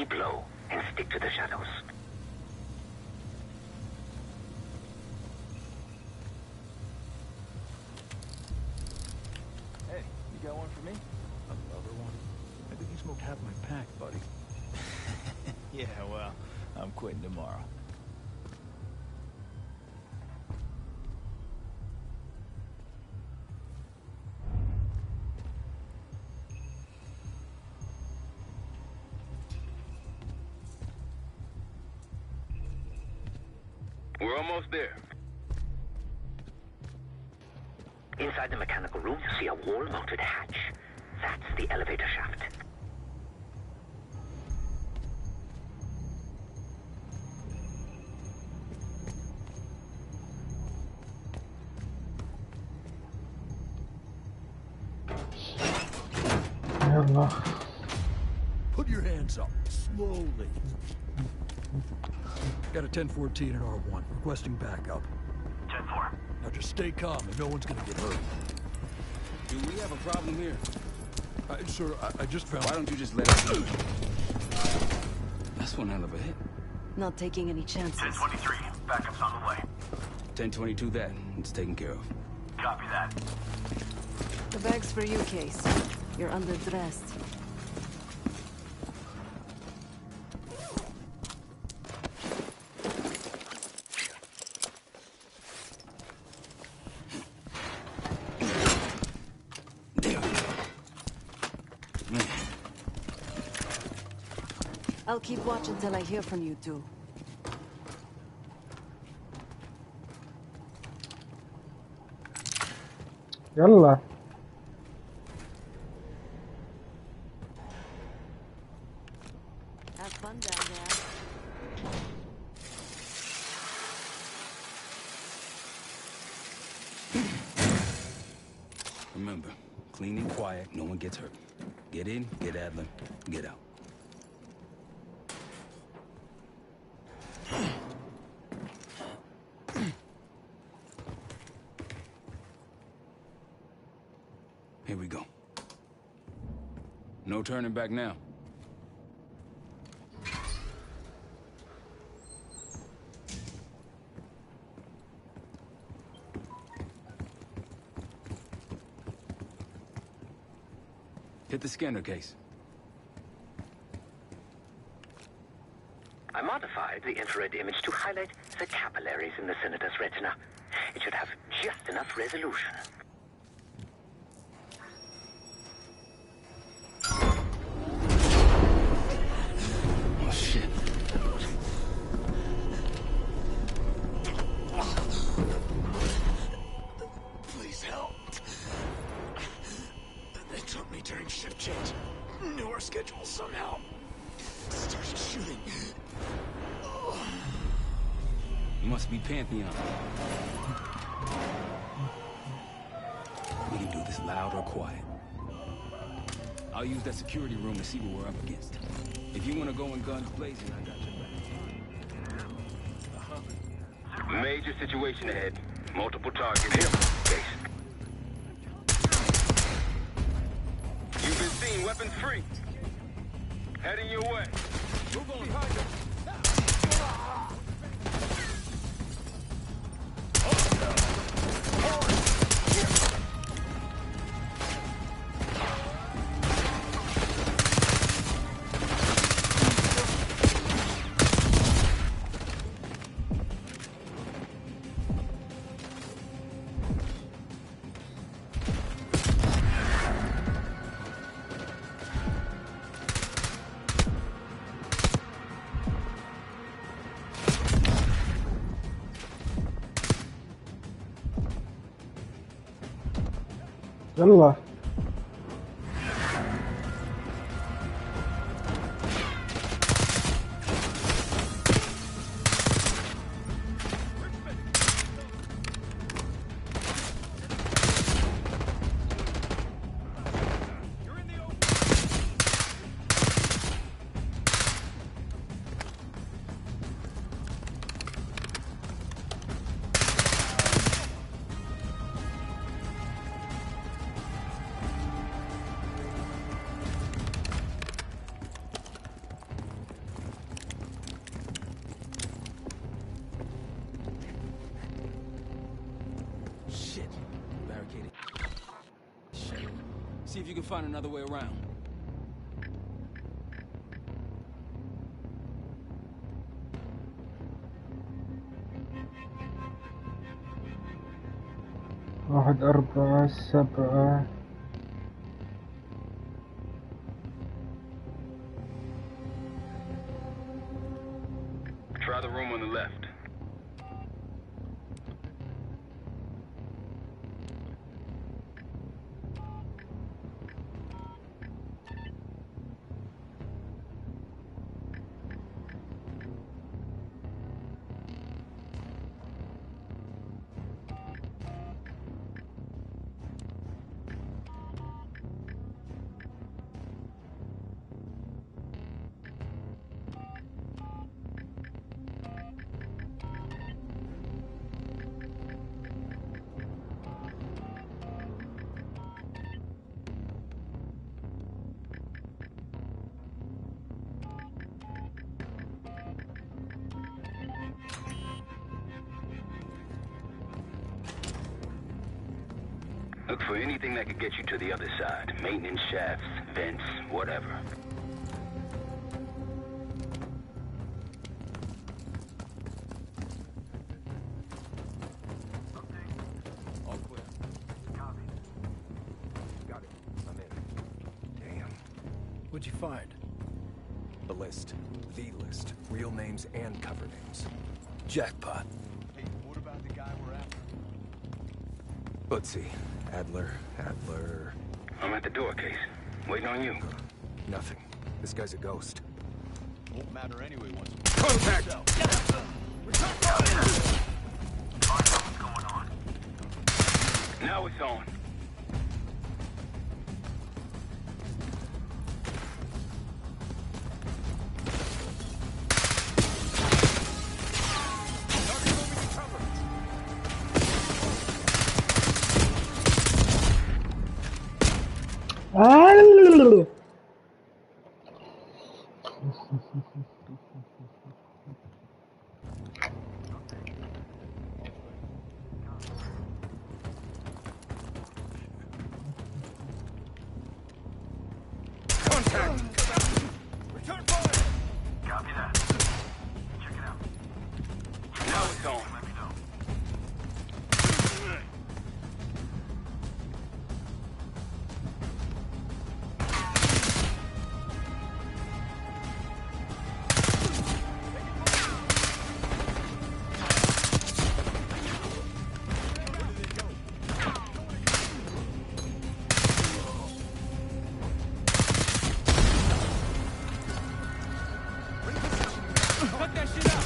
keep low and stick to the shadows. Hey, you got one for me? Another one? I think you smoked half my pack, buddy. Yeah, well, I'm quitting tomorrow. We're almost there. Inside the mechanical room, you see a wall-mounted hatch. That's the elevator shaft. يلا. Put your hands up, slowly. Got a 1014 and R1, requesting backup. 10-4. Now just stay calm and no one's gonna get hurt. Do we have a problem here? Sir, I just found... Why don't you just let us... That's one hell of a hit. Not taking any chances. 1023, backup's on the way. 1022 that. It's taken care of. Copy that. The bag's for you, Case. You're underdressed. I'll keep watch until I hear from you two. يلا. Have fun down there. Remember, clean and quiet, no one gets hurt. Get in, get Adler, get out. Here we go. No turning back now. Hit the scanner case. I modified the infrared image to highlight the capillaries in the Senator's retina. It should have just enough resolution. Oh, shit. Please help. They took me during shift change. Knew our schedule somehow. Started shooting. Must be Pantheon. We can do this loud or quiet. I'll use that security room to see what we're up against. If you want to go in guns blazing, I got your back. Major situation ahead. Multiple targets. Case. You've been seen weapons free. Heading your way. Move on behind us. يلا. See if you can find another way around. واحد 4 7. Try the room on the left. Look for anything that could get you to the other side. Maintenance shafts, vents, whatever. All clear. Copy. Got it. I'm in. Damn. What'd you find? The list. The list. Real names and cover names. Jackpot. Hey, what about the guy we're after? Let's see. Adler. I'm at the door, Case. Waiting on you. Nothing. This guy's a ghost. Won't matter anyway once. Contact! Return fire! What's going on? Now it's on. Return fire! Copy that. Check it out. Now it's on. Let me know. Cut that shit out!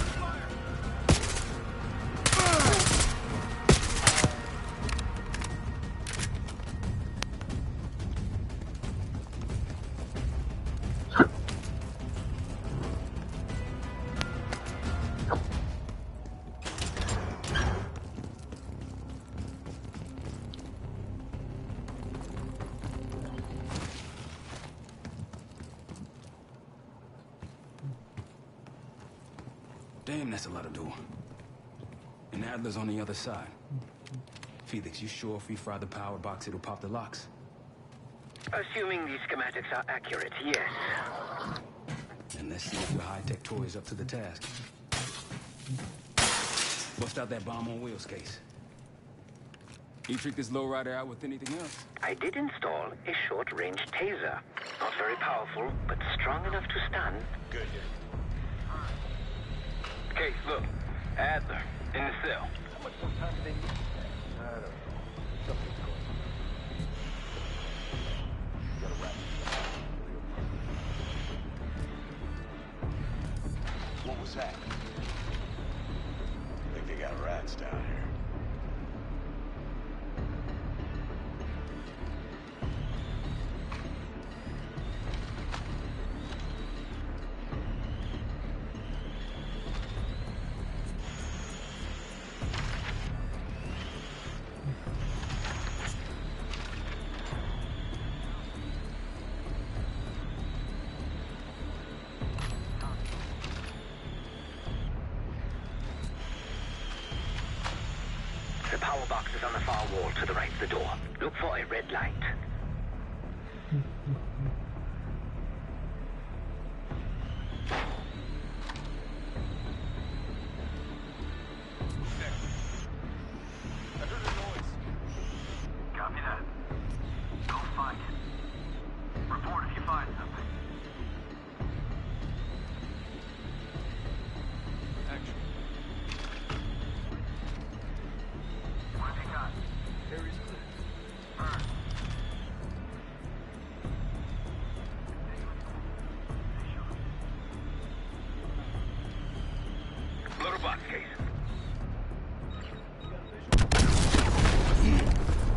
Damn, that's a lot of door. And Adler's on the other side. Felix, you sure if we fry the power box, it'll pop the locks? Assuming these schematics are accurate, yes. And let's see if your high-tech toy is up to the task. Bust out that bomb on wheels, Case. You trick this lowrider out with anything else? I did install a short-range taser. Not very powerful, but strong enough to stun. Good. Case, look. Adler, in the cell. How much more time do they need? I don't know. Something's going on. Gotta wrap this up. What was that? I think they got rats down here. The power box is on the far wall to the right of the door. Look for a red light.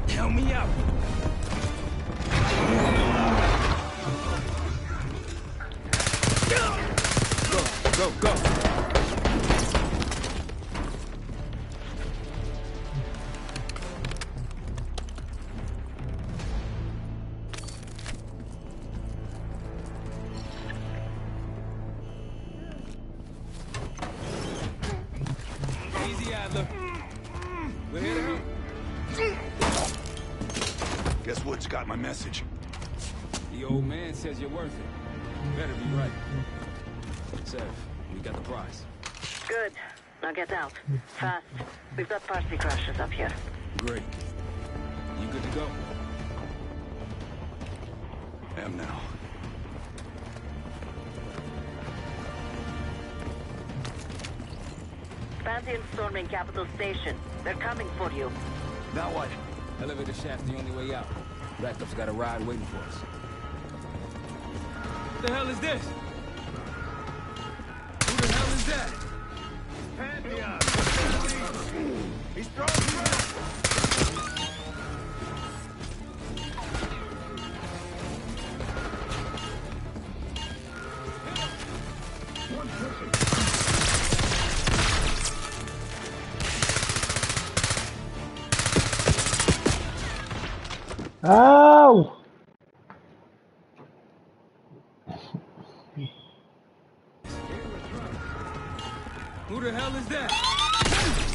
Help me out. Go, go, go. Easy, Adler. We're here to help. Guess Wood's got my message. The old man says you're worth it. Better be right. Sev, we got the prize. Good. Now get out. Fast. We've got party crashers up here. Great. You good to go? Am now. Pantheon storming Capital Station. They're coming for you. Now what? Elevator shaft's the only way out. Backup's got a ride waiting for us. What the hell is this? Who the hell is that? Pantheon! He's throwing traps! Ow! Who the hell is that?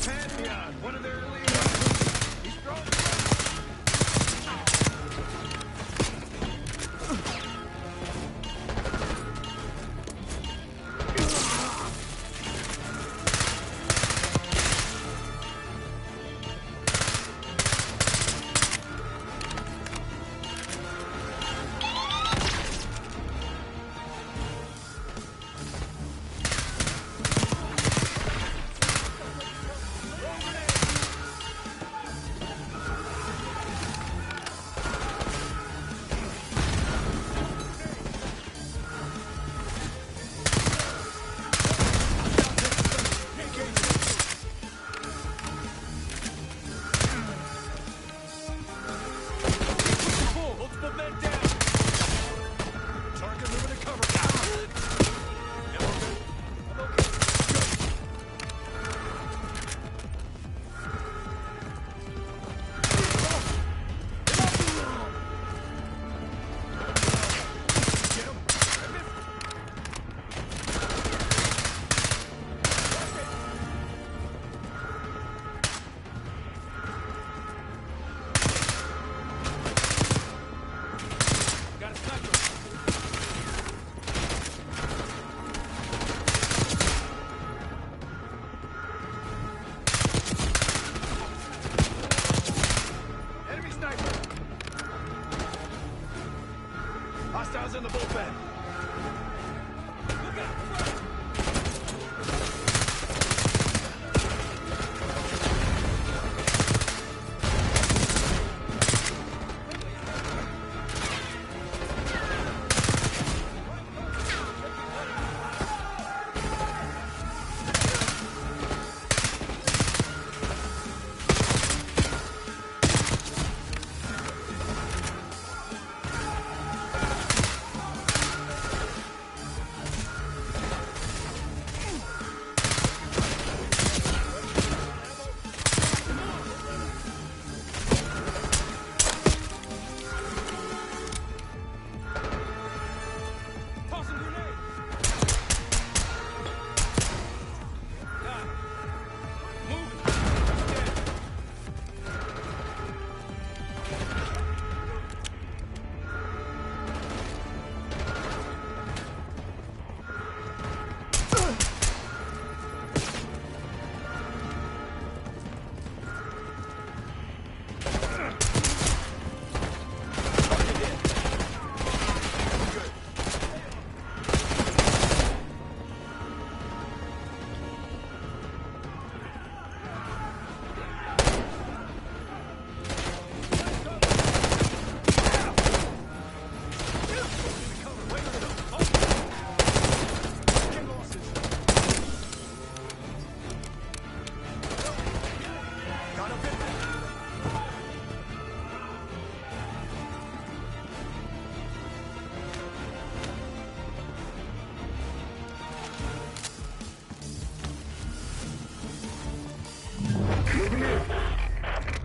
Pantheon! One of their elite. He's throwing Hostiles in the bullpen.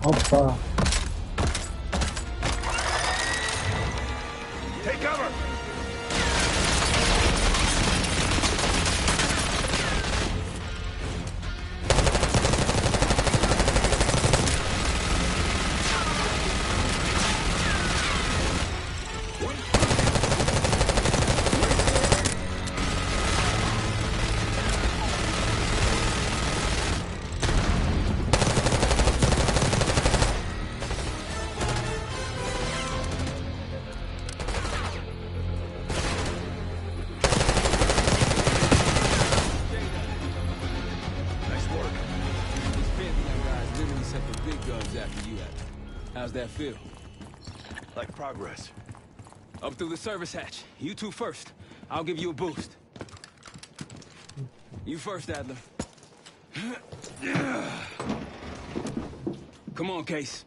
اوبا. Take cover! How's that feel? Like progress. Up through the service hatch. You two first. I'll give you a boost. You first, Adler. Come on, Case.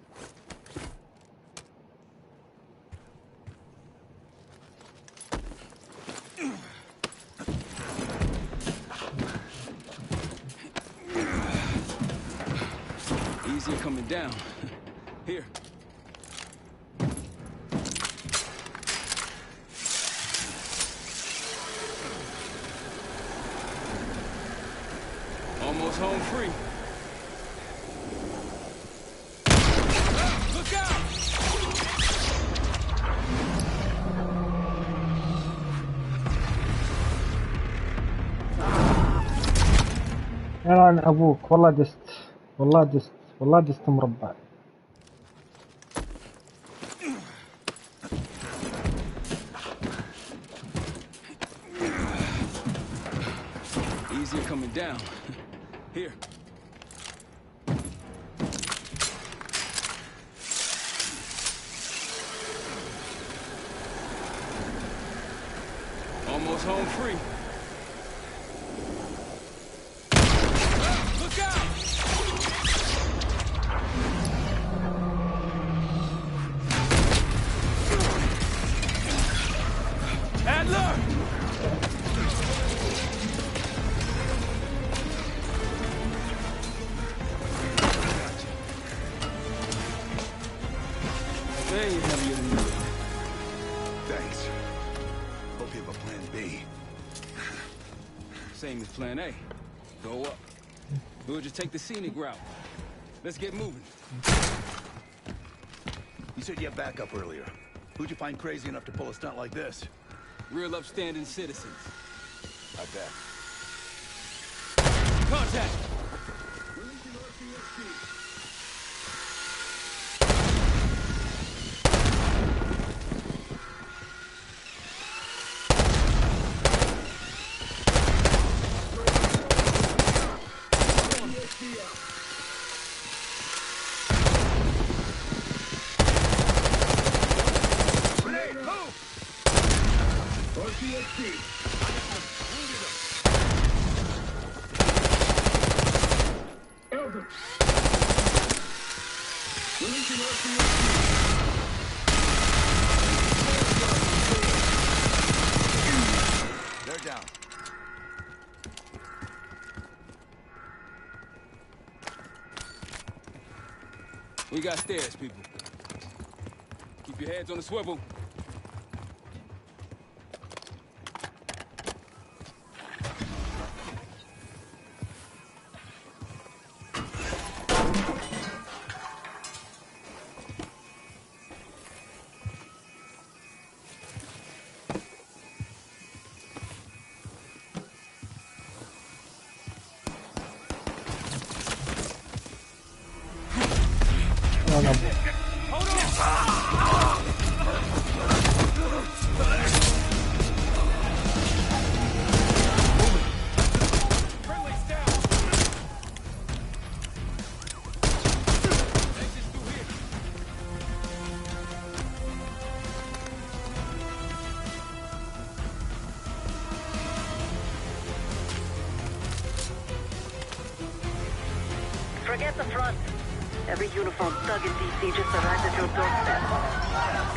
Easier coming down. Here. Almost home free. Look out! يلعن ابوك، والله دست مربع. Easier coming down. Here. Almost home free. Look out! Adler! Thanks. Hope you have a plan B. Same as plan A. Go up. We'll just take the scenic route. Let's get moving. You said you had backup earlier. Who'd you find crazy enough to pull a stunt like this? Real upstanding citizens. I bet. Contact! They're down. We got stairs, people. Keep your heads on the swivel. Forget the front. Every uniformed thug in DC just arrived at your doorstep.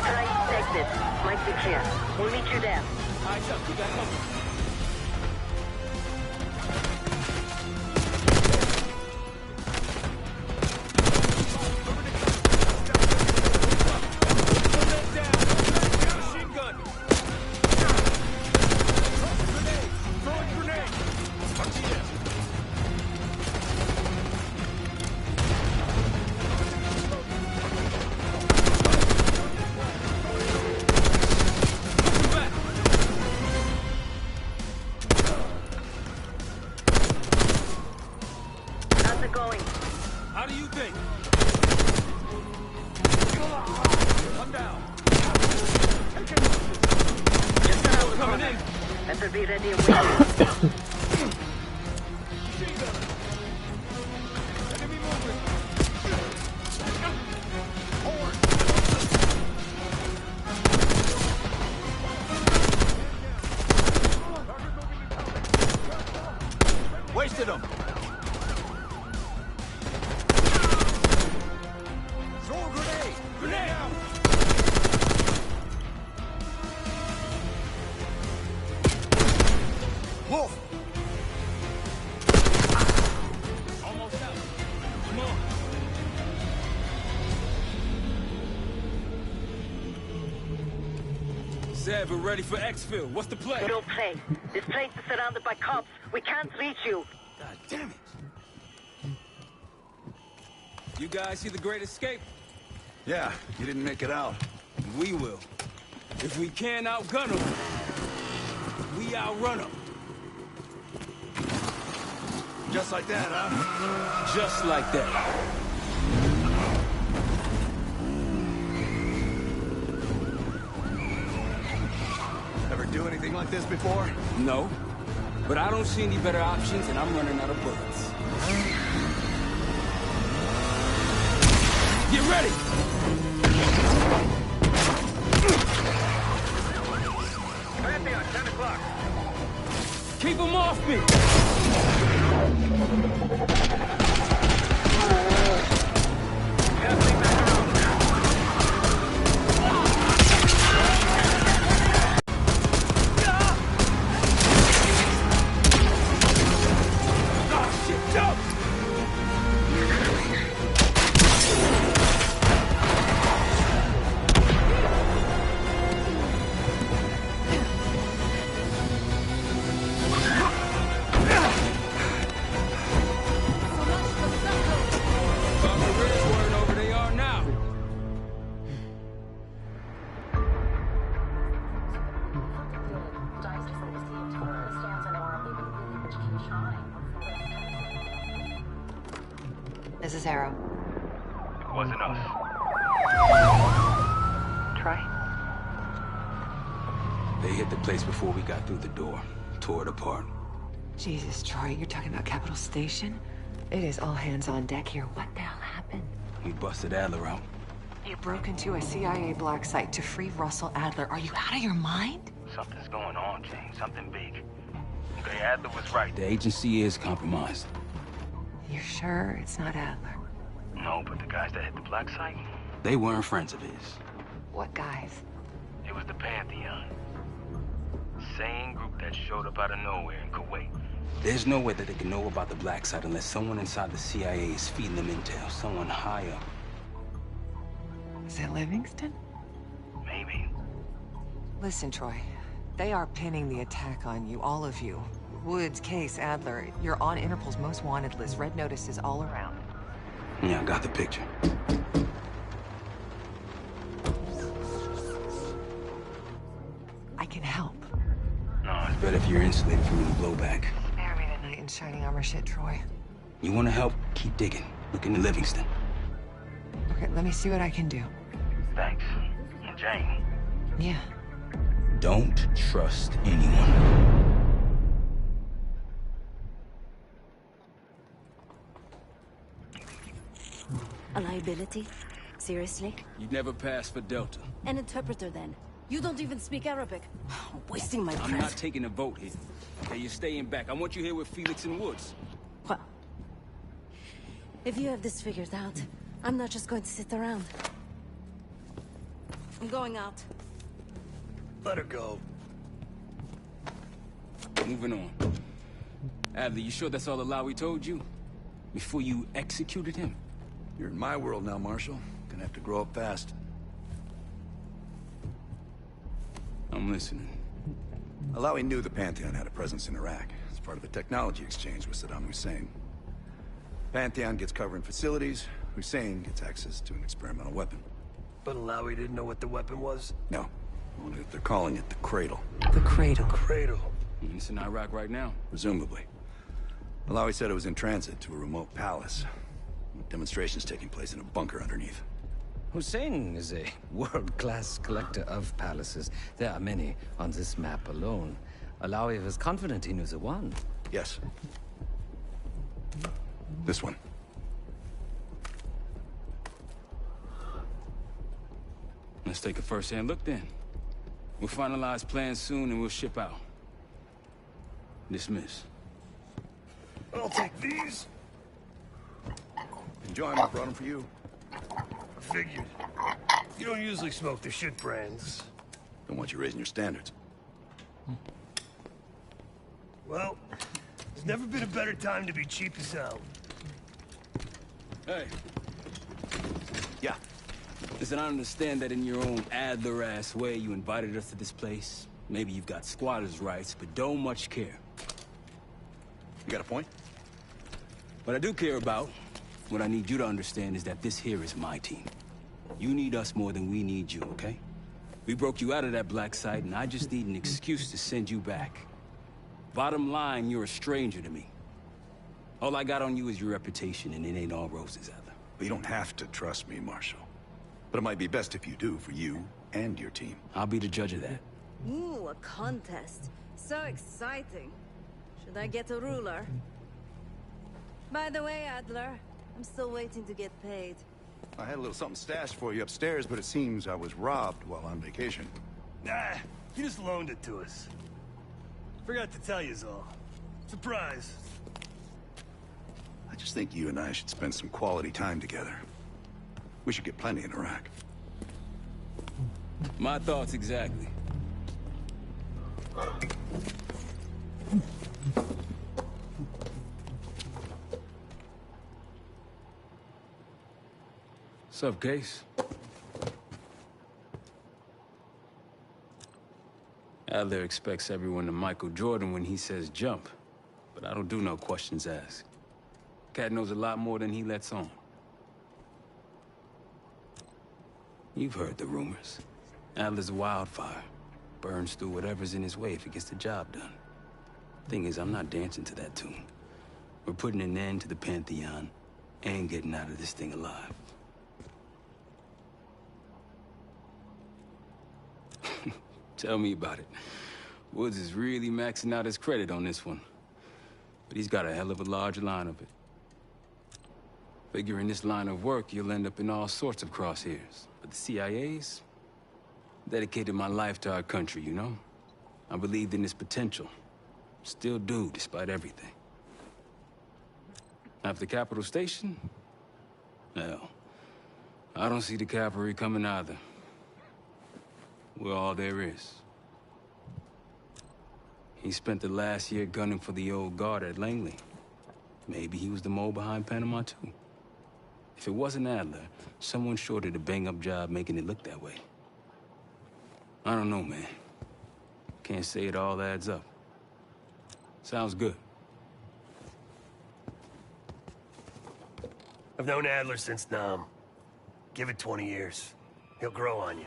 Try each exit. Might be clear. We'll meet you there. Eyes up, we got company. be ready and waiting. Wasted him. Throw a grenade. Grenade out. Wolf. Almost out. Come on. Zeb, we're ready for exfil. What's the play? No play. This place is surrounded by cops. We can't reach you. God damn it. You guys see the Great Escape? Yeah, you didn't make it out. We will. If we can't outgun them, we outrun them. Just like that, huh? Just like that. Ever do anything like this before? No. But I don't see any better options, and I'm running out of bullets. Get ready! Pantheon, 10 o'clock. Keep them off me! This is Arrow. It wasn't us. Troy? They hit the place before we got through the door. Tore it apart. Jesus, Troy, you're talking about Capital Station? It is all hands on deck here. What the hell happened? We busted Adler out. You broke into a CIA black site to free Russell Adler. Are you out of your mind? Something's going on, James. Something big. Okay, Adler was right. The agency is compromised. You're sure it's not Adler? No, but the guys that hit the black site? They weren't friends of his. What guys? It was the Pantheon. Same group that showed up out of nowhere in Kuwait. There's no way that they can know about the black site unless someone inside the CIA is feeding them intel. Someone high up. Is it Livingston? Maybe. Listen, Troy. They are pinning the attack on you, all of you. Woods, Case, Adler. You're on Interpol's most wanted list. Red notices all around. Yeah, I got the picture. I can help. No, it's better if you're insulated from any blowback. Spare me tonight in shining armor shit, Troy. You want to help? Keep digging. Look into Livingston. Okay, let me see what I can do. Thanks. And Jane. Yeah. Don't trust anyone. A liability? Seriously? You'd never pass for Delta. An interpreter, then. You don't even speak Arabic. Wasting my breath. I'm not taking a vote here. Okay, you're staying back. I want you here with Felix and Woods. Well, if you have this figured out, I'm not just going to sit around. I'm going out. Let her go. Moving on. Adler, you sure that's all the lie we told you? Before you executed him? You're in my world now, Marshal. Gonna have to grow up fast. I'm listening. Alawi knew the Pantheon had a presence in Iraq. It's part of the technology exchange with Saddam Hussein. Pantheon gets cover in facilities. Hussein gets access to an experimental weapon. But Alawi didn't know what the weapon was? No. Only that they're calling it the Cradle. The Cradle. Cradle. It's in Iraq right now. Presumably. Alawi said it was in transit to a remote palace. Demonstrations taking place in a bunker underneath. Hussein is a world-class collector of palaces. There are many on this map alone. Alawi was confident he knew the one. Yes. This one. Let's take a first-hand look then. We'll finalize plans soon and we'll ship out. Dismiss. I'll take these. Enjoy them, I brought them for you. I figured. You don't usually smoke the shit brands. Don't want you raising your standards. Well, there's never been a better time to be cheap as hell. Hey. Yeah. Listen, I understand that in your own Adler-ass way you invited us to this place. Maybe you've got squatters' rights, but don't much care. You got a point? What I do care about, what I need you to understand is that this here is my team. You need us more than we need you, okay? We broke you out of that black site, and I just need an excuse to send you back. Bottom line, you're a stranger to me. All I got on you is your reputation, and it ain't all roses, Adler. But you don't have to trust me, Marshal. But it might be best if you do, for you and your team. I'll be the judge of that. Ooh, a contest. So exciting. Should I get a ruler? By the way, Adler, I'm still waiting to get paid. I had a little something stashed for you upstairs, but it seems I was robbed while on vacation. Nah, he just loaned it to us. Forgot to tell you all. Surprise. I just think you and I should spend some quality time together. We should get plenty in Iraq. My thoughts exactly. Sup, Case? Adler expects everyone to Michael Jordan when he says jump, but I don't do no questions asked. Cat knows a lot more than he lets on. You've heard the rumors. Adler's a wildfire. Burns through whatever's in his way if he gets the job done. Thing is, I'm not dancing to that tune. We're putting an end to the Pantheon and getting out of this thing alive. Tell me about it. Woods is really maxing out his credit on this one. But he's got a hell of a large line of it. Figure in this line of work, you'll end up in all sorts of crosshairs. But the CIA's dedicated my life to our country, you know? I believed in its potential. Still do, despite everything. After Capital Station? Hell, I don't see the cavalry coming either. We're all there is. He spent the last year gunning for the old guard at Langley. Maybe he was the mole behind Panama, too. If it wasn't Adler, someone sure did a bang-up job making it look that way. I don't know, man. Can't say it all adds up. Sounds good. I've known Adler since Nam. Give it 20 years. He'll grow on you.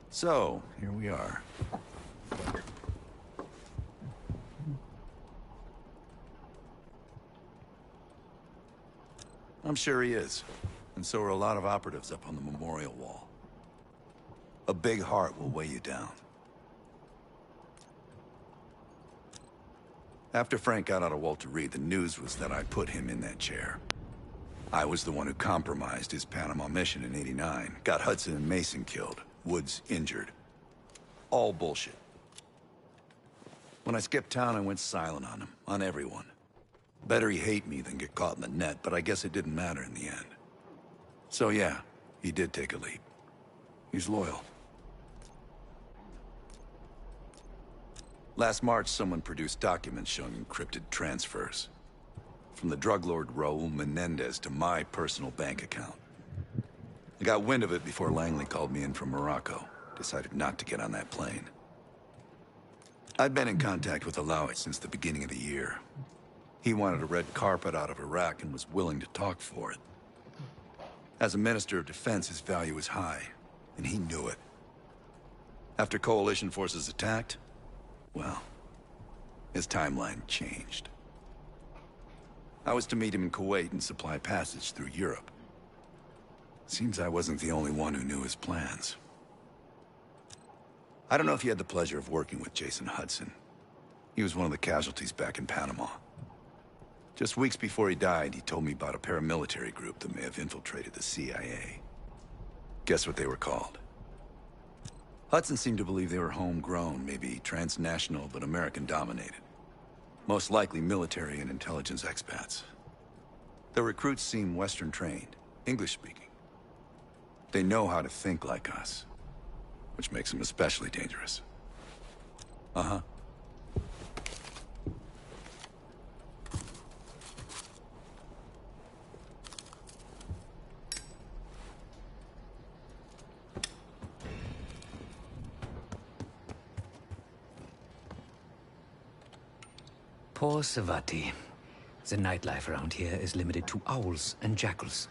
So, here we are. I'm sure he is. And so are a lot of operatives up on the memorial wall. A big heart will weigh you down. After Frank got out of Walter Reed, the news was that I put him in that chair. I was the one who compromised his Panama mission in '89, got Hudson and Mason killed, Woods injured. All bullshit. When I skipped town, I went silent on him, on everyone. Better he hate me than get caught in the net, but I guess it didn't matter in the end. So yeah, he did take a leap. He's loyal. Last March, someone produced documents showing encrypted transfers. From the drug lord Raul Menendez to my personal bank account. I got wind of it before Langley called me in from Morocco. Decided not to get on that plane. I'd been in contact with Alawi since the beginning of the year. He wanted a red carpet out of Iraq and was willing to talk for it. As a Minister of Defense, his value was high, and he knew it. After coalition forces attacked, well, his timeline changed. I was to meet him in Kuwait and supply passage through Europe. Seems I wasn't the only one who knew his plans. I don't know if you had the pleasure of working with Jason Hudson. He was one of the casualties back in Panama. Just weeks before he died, he told me about a paramilitary group that may have infiltrated the CIA. Guess what they were called? Hudson seemed to believe they were homegrown, maybe transnational, but American-dominated. Most likely military and intelligence expats. The recruits seem Western-trained, English-speaking. They know how to think like us, which makes them especially dangerous. Uh-huh. Poor Savati. The nightlife around here is limited to owls and jackals.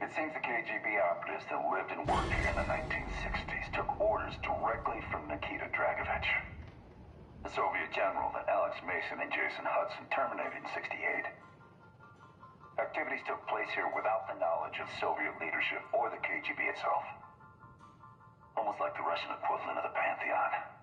It seems the KGB operatives that lived and worked here in the 1960s took orders directly from Nikita Dragovich, the Soviet general that Alex Mason and Jason Hudson terminated in '68. Activities took place here without the knowledge of Soviet leadership or the KGB itself. Almost like the Russian equivalent of the Pantheon.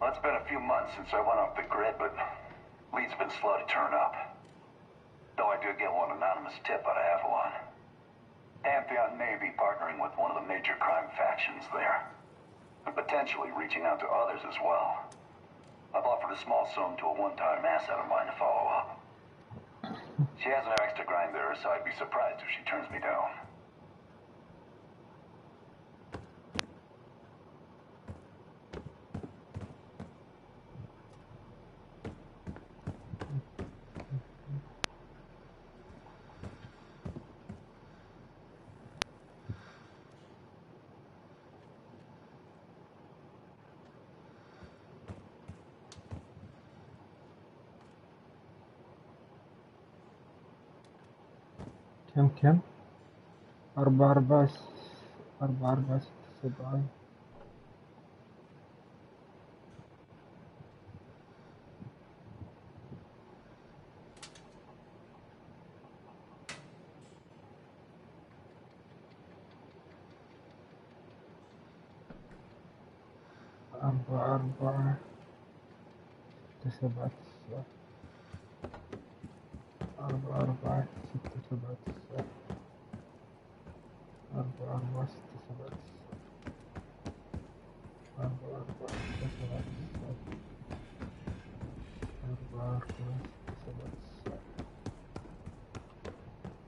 Well, it's been a few months since I went off the grid, but leads have been slow to turn up. Though I did get one anonymous tip out of Avalon. Pantheon may be partnering with one of the major crime factions there. And potentially reaching out to others as well. I've offered a small sum to a one-time asset of mine to follow up. She has an extra grind there, so I'd be surprised if she turns me down. كم 4 4 6 7 4 7 4 4 6 7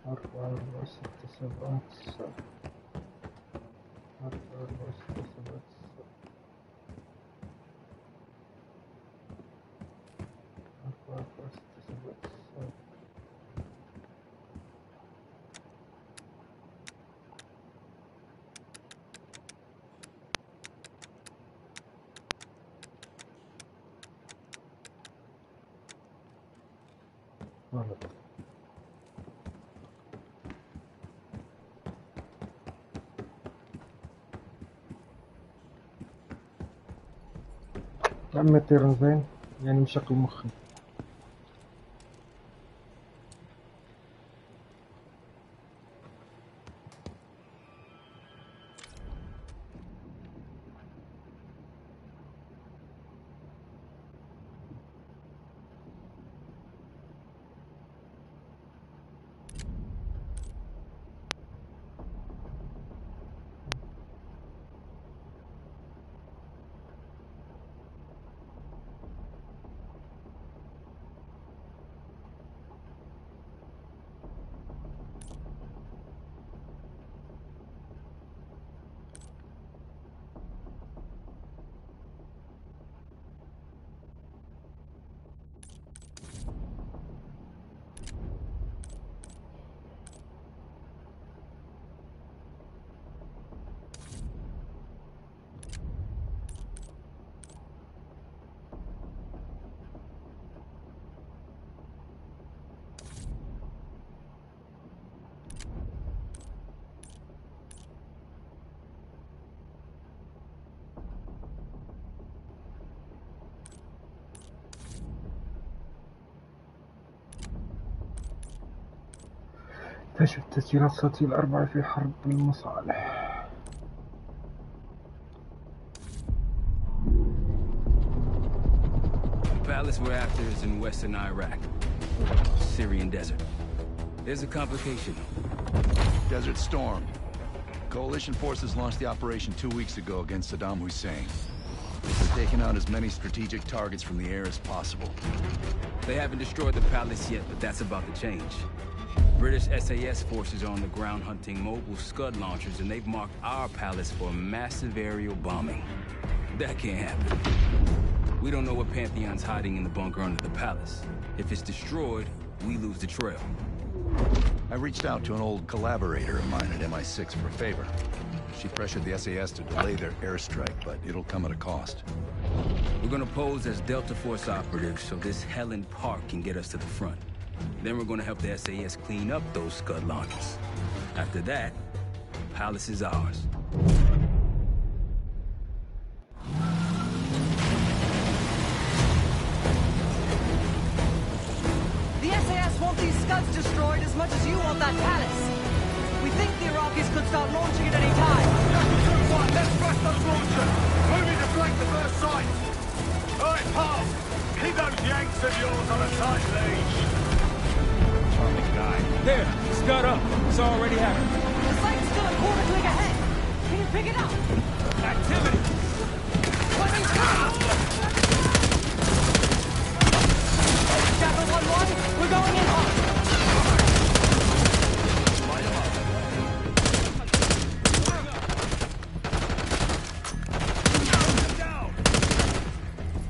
4 4 6 7 4 4 6 7 4 4 6 7 غلط. لما يطير زين يعني مشغل مخي. اكتشف تسجيلات صوتية الأربعة في حرب المصالح. The palace we're after is in western Iraq, Syrian desert. There's a complication. Desert Storm. Coalition forces launched the operation 2 weeks ago against Saddam Hussein. They're taking out as many strategic targets from the air as possible. They haven't destroyed the palace yet, but that's about to change. British SAS forces are on the ground hunting mobile Scud launchers, and they've marked our palace for a massive aerial bombing. That can't happen. We don't know what Pantheon's hiding in the bunker under the palace. If it's destroyed, we lose the trail. I reached out to an old collaborator of mine at MI6 for a favor. She pressured the SAS to delay their airstrike, but it'll come at a cost. We're gonna pose as Delta Force operatives so this Helen Park can get us to the front. Then we're gonna help the SAS clean up those Scud launchers. After that, the palace is ours. The SAS want these Scuds destroyed as much as you want that palace. We think the Iraqis could start launching at any time. Let's thrust those launchers! Moving to flank the first site! Pop! Keep those yanks of yours on a tight leash. Charming guy. There, scud up. It's already happened. The site's still a quarter click ahead. Can you pick it up? Activity. Chapel 1-1, we're going in hot.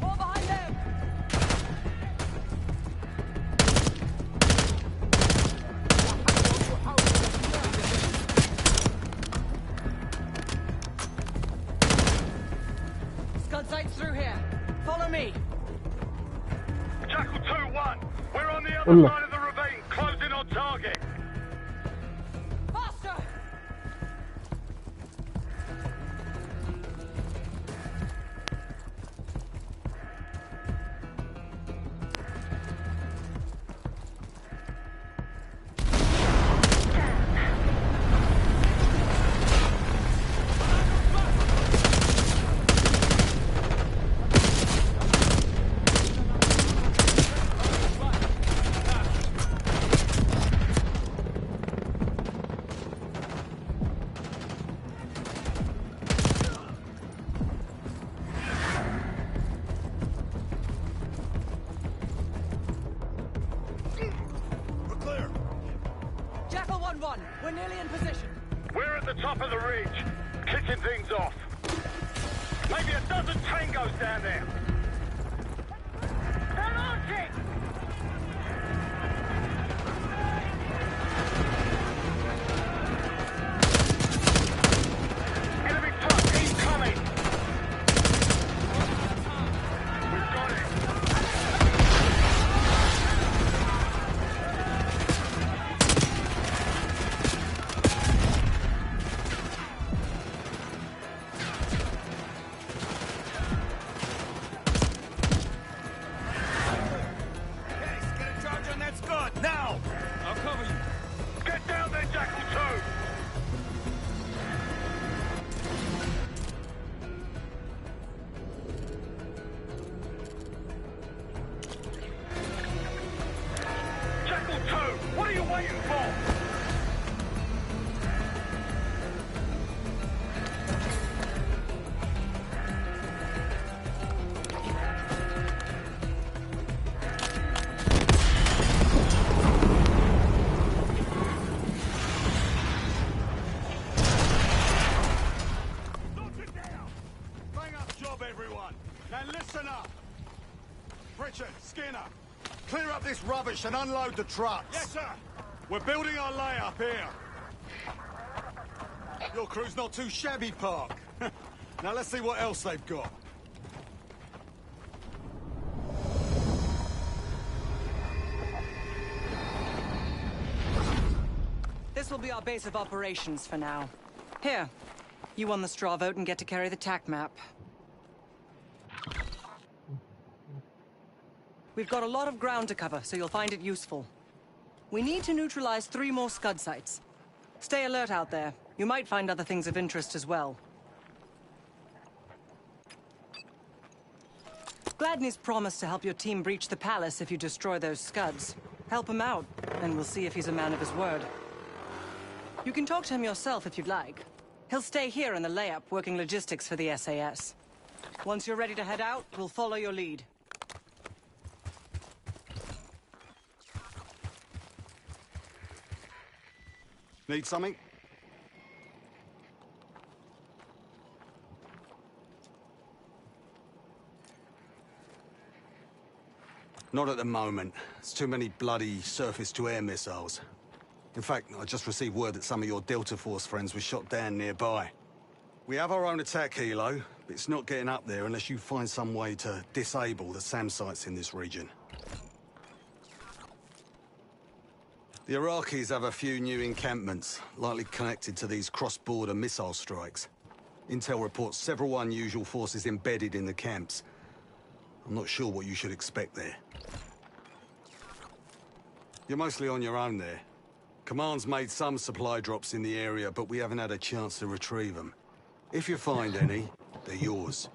More behind them. Scud sights through here. Follow me. Jackal 2-1. We're on the other والله. side of the ravine, closing on target. Faster! We're clear. Jackal 1-1, we're nearly in position. We're at the top of the ridge, kicking things off. Maybe a dozen tangos down there. They're launching! Enemy truck incoming! We've got it! Now! I'll cover you. Get down there, Jackal 2! Jackal 2, what are you waiting for? Bang up job, everyone. Now listen up. Richard, Skinner, clear up this rubbish and unload the trucks. Yes, sir. We're building our layup here. Your crew's not too shabby, Park. Now let's see what else they've got. This will be our base of operations for now. Here, you won the straw vote and get to carry the TAC map. We've got a lot of ground to cover, so you'll find it useful. We need to neutralize 3 more Scud sites. Stay alert out there. You might find other things of interest as well. Gladney's promised to help your team breach the palace if you destroy those Scuds. Help him out, and we'll see if he's a man of his word. You can talk to him yourself if you'd like. He'll stay here in the layup, working logistics for the SAS. Once you're ready to head out, we'll follow your lead. Need something? Not at the moment. It's too many bloody surface-to-air missiles. In fact, I just received word that some of your Delta Force friends were shot down nearby. We have our own attack helo, but it's not getting up there unless you find some way to disable the SAM sites in this region. The Iraqis have a few new encampments, likely connected to these cross-border missile strikes. Intel reports several unusual forces embedded in the camps. I'm not sure what you should expect there. You're mostly on your own there. Command's made some supply drops in the area, but we haven't had a chance to retrieve them. If you find any, they're yours.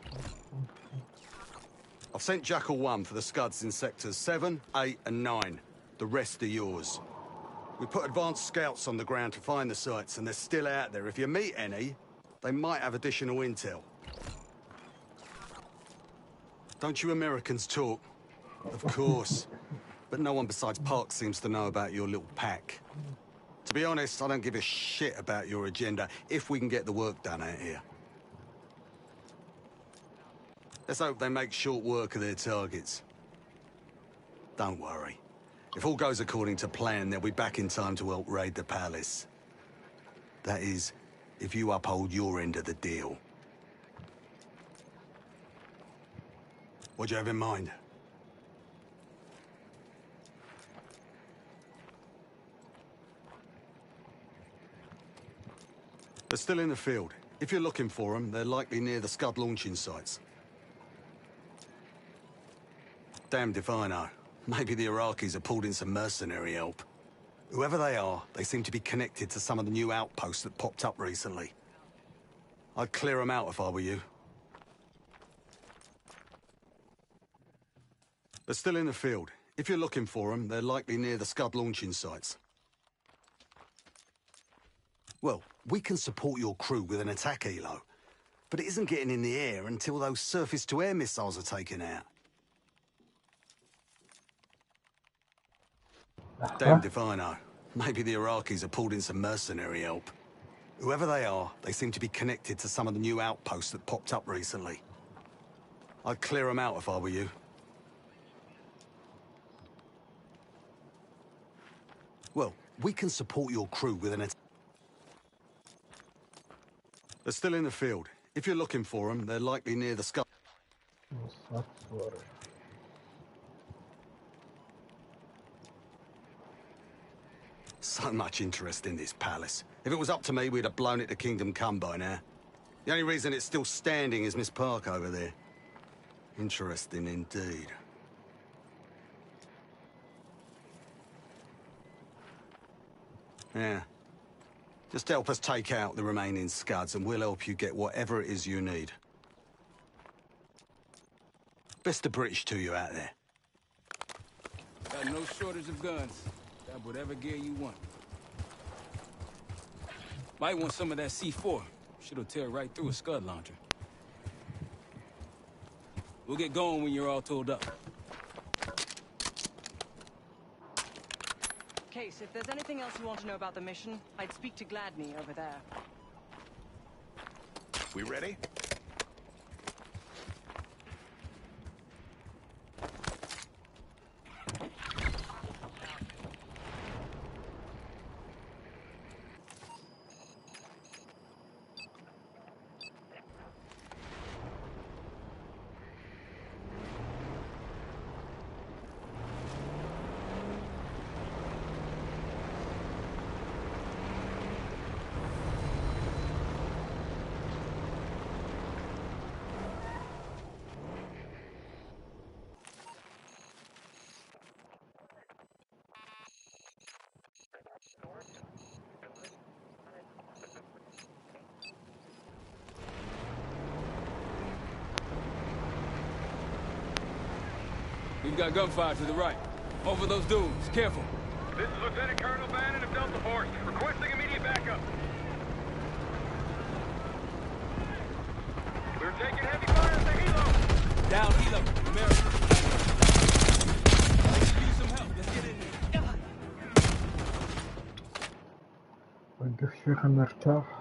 I've sent Jackal 1 for the scuds in sectors 7, 8 and 9. The rest are yours. We put advanced scouts on the ground to find the sites, and they're still out there. If you meet any, they might have additional intel. Don't you Americans talk? Of course. But no one besides Park seems to know about your little pack. To be honest, I don't give a shit about your agenda if we can get the work done out here. Let's hope they make short work of their targets. Don't worry. If all goes according to plan, they'll be back in time to help raid the palace. That is, if you uphold your end of the deal. What do you have in mind? They're still in the field. If you're looking for them, they're likely near the Scud launching sites. Damned if I know. Maybe the Iraqis have pulled in some mercenary help. Whoever they are, they seem to be connected to some of the new outposts that popped up recently. I'd clear them out if I were you. They're still in the field. If you're looking for them, they're likely near the Scud launching sites. Well, we can support your crew with an attack helo, but it isn't getting in the air until those surface-to-air missiles are taken out. Damned if I know. Maybe the Iraqis have pulled in some mercenary help. Whoever they are, they seem to be connected to some of the new outposts that popped up recently. I'd clear them out if I were you. Well, we can support your crew with an attack. They're still in the field. If you're looking for them, they're likely near the Scud. So much interest in this palace. If it was up to me, we'd have blown it to Kingdom Come by now. The only reason it's still standing is Miss Park over there. Interesting indeed. Yeah. Just help us take out the remaining scuds and we'll help you get whatever it is you need. Best of British to you out there. Got no shortage of guns. Got whatever gear you want. Might want some of that C4. Shit'll tear right through a scud launcher. We'll get going when you're all tooled up. Case, if there's anything else you want to know about the mission, I'd speak to Gladney over there. We ready? We've got gunfire to the right. Over those dunes. Careful. This is Lieutenant Colonel Bannon of Delta Force, requesting immediate backup. We're taking heavy fire at the helo. Down helo. America. I could use some help. Let's get in there. وقف شوي خلنا نرتاح.